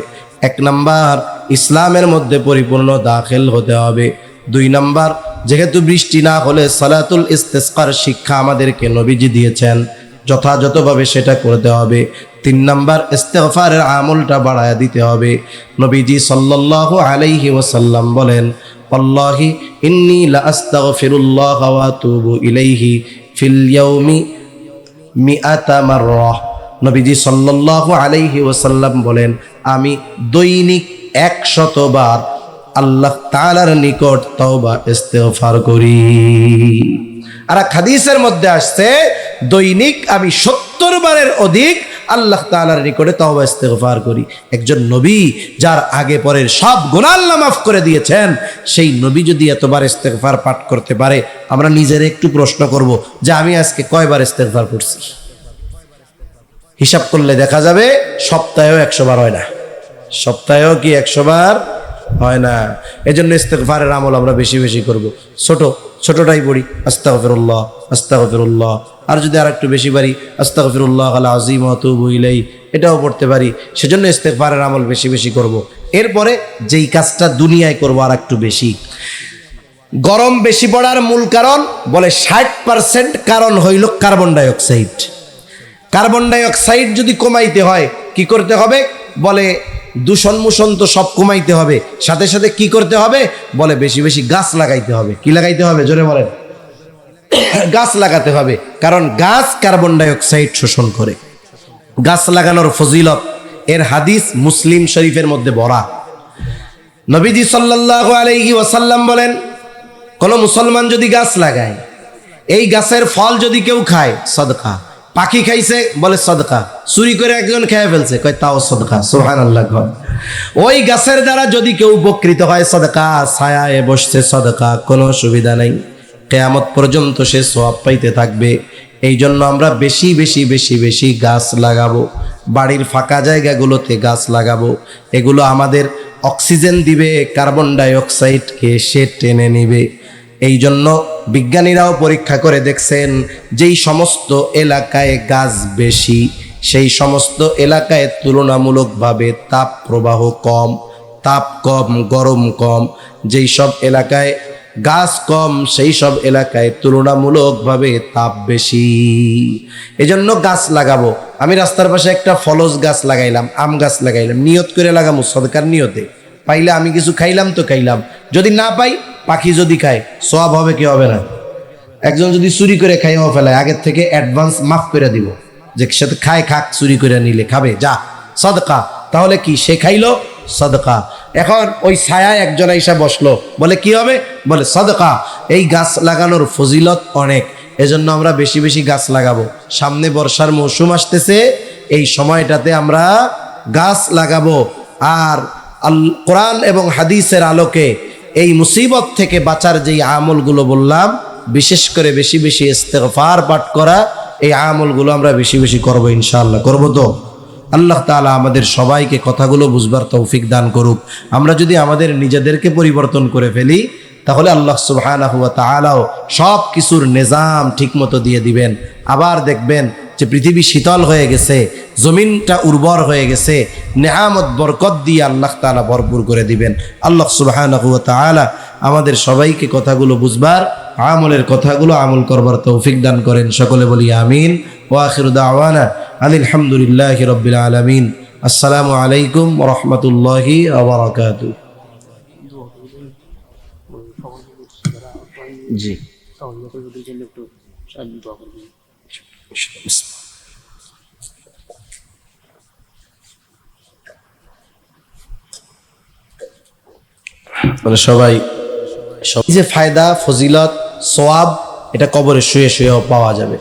1 নাম্বার ইসলামের মধ্যে পরিপূর্ণ দাখিল হতে হবে। 2 নাম্বার, যেহেতু বৃষ্টি না হলে সালাতুল ইস্তিসকার শিক্ষা আমাদেরকে নবীজি দিয়েছেন, যথাযথভাবে সেটা করতে হবে। 3 নাম্বার, ইস্তিগফারের আমলটা বাড়ায়া দিতে হবে। নবীজি সাল্লাল্লাহু আলাইহি ওয়াসাল্লাম বলেন, আল্লাহি ইন্নী লা আস্তাগফিরুল্লাহ ওয়া আতুবু ইলাইহি ফিল ইয়াউমি মিআতা মাররাহ। নবীজি সাল্লাল্লাহু আলাইহি ওয়াসাল্লাম বলেন, আমি দৈনিক 100 বার আল্লাহ তাআলার নিকট তওবা ইস্তিগফার করি। আর হাদিসের মধ্যে আসছে, দৈনিক আমি 70 বারের অধিক আল্লাহ তাআলার নিকটে তওবা ইস্তিগফার করি। একজন নবী যার আগে পরের সব গুনাহ আল্লাহ মাফ করে দিয়েছেন, সেই নবী যদি এতবার ইস্তিগফার পাঠ করতে পারে, আমরা নিজের একটু প্রশ্ন করব যে আমি আজকে কয়বার ইস্তিগফার করছি? হিসাব করলে দেখা যাবে সপ্তাহেও 100 বার হয় না, সপ্তাহেও কি 100 বার হয় না। এজন্য ইস্তিগফারের আমল আমরা বেশি বেশি করব। ছোটটাই পড়ি, আস্তাগফিরুল্লাহ আস্তাগফিরুল্লাহ, আর যদি আর একটু বেশি পারি, আস্তাগফিরুল্লাহ আল আযীম ওয়া আতুবু ইলাইহি, এটাও পড়তে পারি। সেজন্য ইস্তিগফারের আমল বেশি বেশি করব। এরপরে যেই কাজটা দুনিয়ায় করব আর একটু বেশি। গরম বেশি পড়ার মূল কারণ বলে 60% কারণ হইল carbon die oxide. Carbon die oxide যদি কমাইতে হয় কি করতে হবে? বলে দূষণ মুষণ তো সব কমাইতে হবে, সাথে সাথে কি করতে হবে? বলে বেশি বেশি গাছ লাগাইতে হবে। কি লাগাইতে হবে? জোরে বলেন। গাছ লাগাতে হবে, কারণ গাছ কার্বন ডাই অক্সাইড শোষণ করে। গাছ লাগানোর ফজিলত, এর হাদিস মুসলিম শরীফের মধ্যে ভরা। নবীজি সাল্লাল্লাহু আলাইহি ওয়াসাল্লাম বলেন, কোন মুসলমান যদি গাছ লাগায়, এই গাছের ফল যদি কেউ খায়, সদকা। পাখি খাইছে, বলে সদকা। চুরি করে একজন খেয়ে ফেলছে, কয় তাও সদকা। সুবহানাল্লাহ। ওই গাছের দ্বারা যদি কেউ উপকৃত হয়, সদকা। ছায়ায় বসছে, সদকা, কোনো অসুবিধা নাই, কিয়ামত পর্যন্ত সে সওয়াব পাইতে থাকবে। এই জন্য আমরা বেশি বেশি বেশি বেশি গাছ লাগাবো, বাড়ির ফাঁকা জায়গাগুলোতে গাছ লাগাবো। এগুলো আমাদের অক্সিজেন দিবে, কার্বন ডাই অক্সাইডকে সে টেনে নিবে। এই জন্য বিজ্ঞানীরাও পরীক্ষা করে দেখছেন, যেই সমস্ত এলাকায় গাছ বেশি, সেই সমস্ত এলাকায় তুলনামূলকভাবে তাপ প্রবাহ কম, তাপ কম, গরম কম। যেই সব এলাকায় গাছ কম, সেই সব এলাকায় তুলনামূলকভাবে তাপ বেশি। এজন্য গাছ লাগাবো। আমি রাস্তার পাশে একটা ফলজ গাছ লাগাইলাম, আম গাছ লাগাইলাম, নিয়ত করে লাগাবো সদকার নিয়তে। পাইলে আমি কিছু খাইলাম তো খাইলাম, যদি না পাই, পাখি যদি খায়, সওয়াব হবে কি হবে না? একজন যদি চুরি করে খাইও ফেলায়, আগের থেকে অ্যাডভান্স মাফ করে দিব, যে সাথে খায় খাক, চুরি করে নিলে খাবে, যা সাদকা। তাহলে কি সে খাইলো সাদকা। এখন ওই ছায়ায় একজন আইসা বসলো, বলে কি হবে? বলে সাদকা। এই গাছ লাগানোর ফজিলত অনেক, এজন্য আমরা বেশি বেশি গাছ লাগাবো। সামনে বর্ষার মৌসুম আসতেছে, এই সময়টাতে আমরা গাছ লাগাবো। আর কোরআন এবং হাদিসের আলোকে এই মুসিবত থেকে বাঁচার যেই আমলগুলো বললাম, বিশেষ করে বেশি বেশি ইস্তেগফার পাঠ করা, এই আমলগুলো আমরা বেশি বেশি করবো ইনশাআল্লাহ। করবো তো? আল্লাহ তাআলা আমাদের সবাইকে কথাগুলো বুঝবার তৌফিক দান করুক। আমরা যদি আমাদের নিজেদেরকে পরিবর্তন করে ফেলি, তাহলে আল্লাহ সুবহানাহু ওয়া তাআলাও সব কিছুর নিজাম ঠিকমতো দিয়ে দিবেন। আবার দেখবেন যে পৃথিবী শীতল হয়ে গেছে, জমিনটা উর্বর হয়ে গেছে, নেয়ামত বরকত দিয়ে আল্লাহ তাআলা ভরপুর করে দিবেন। আল্লাহ সুবহানাহু ওয়া তাআলা আমাদের সবাইকে কথাগুলো বুঝবার, আমলের কথাগুলো আমল করবার তৌফিক দান করেন। সকলে বলি আমিন। ওয়া আখিরু দাওয়ানা আলহামদুলিল্লাহি রাব্বিল আলামিন। আসসালামু আলাইকুম ওয়া রাহমাতুল্লাহি ওয়া বারাকাতুহু। জি, মানে সবাই যে ফায়দা, ফজিলত, সওয়াব, এটা কবরে শুয়ে শুয়েও পাওয়া যাবে।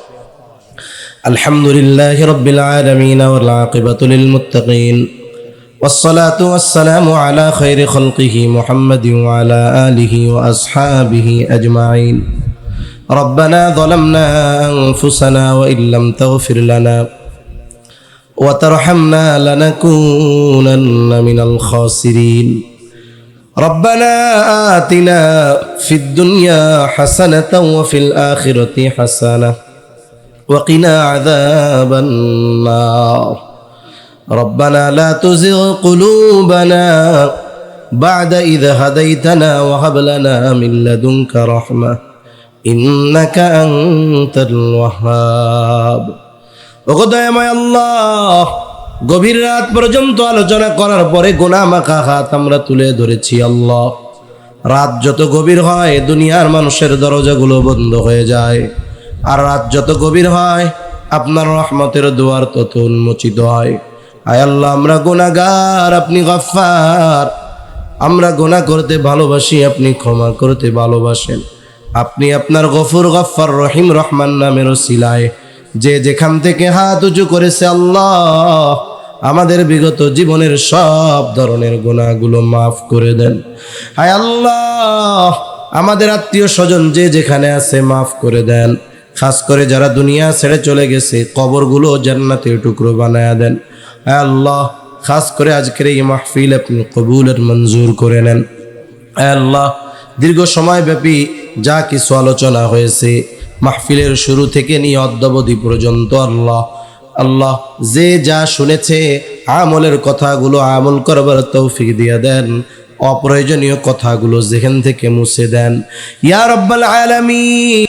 আলহামদুলিল্লাহি রাব্বিল আলামিন ওয়াল আকিবাতু লিল মুত্তাকিন والصلاة والسلام على خير خلقه محمد وعلى آله وأصحابه أجمعين. ربنا ظلمنا أنفسنا وإن لم تغفر لنا وترحمنا لنكونن من الخاسرين. ربنا آتنا في الدنيا حسنة وفي الآخرة حسنة وقنا عذاب النار. ربنا لا تزغ قلوبنا بعد إذ هديتنا وهب لنا من لدنك رحمة إنك أنت الوهاب. ওগোদয়াময় আল্লাহ, গভীর রাত পর্যন্ত আলোচনা করার পরে গুনাহ মাখা হাত আমরা তুলে ধরেছি আল্লাহ। রাত যত গভীর হয় দুনিয়ার মানুষের দরজাগুলো বন্ধ হয়ে যায়, আর রাত যত গভীর হয় আপনার রহমতের দুয়ার তত উন্মোচিত হয়। আয় আল্লাহ, আমরা গুনাহগার, আপনি গফফার। আমরা গুনাহ করতে ভালোবাসি, আপনি ক্ষমা করতে ভালোবাসেন। আপনি আপনার গফুর, গফফার, রহিম, রহমান নামের ওসিলায় যে যেখান থেকে হাত উঁচু করেছে আল্লাহ, আমাদের বিগত জীবনের সব ধরনের গুনাহগুলো মাফ করে দেন। আয় আল্লাহ, আমাদের আত্মীয় স্বজন যে যেখানে আছে মাফ করে দেন। খাস করে যারা দুনিয়া ছেড়ে চলে গেছে, কবরগুলো জান্নাতের টুকরো বানায়া দেন। আয় আল্লাহ, খাস করে আজকের এই মাহফিল আপনি কবুলের মঞ্জুর করে নেন। আয় আল্লাহ, দীর্ঘ সময় ব্যাপী যা কিছু আলোচনা হয়েছে মাহফিলের শুরু থেকে নিয়ে অদ্যাবধি পর্যন্ত, আল্লাহ আল্লাহ যে যা শুনেছে আমলের কথাগুলো আমল করবার তৌফিক দিয়ে দেন। অপ্রয়োজনীয় কথাগুলো যেখান থেকে মুছে দেন ইয়া রাব্বাল আলামিন।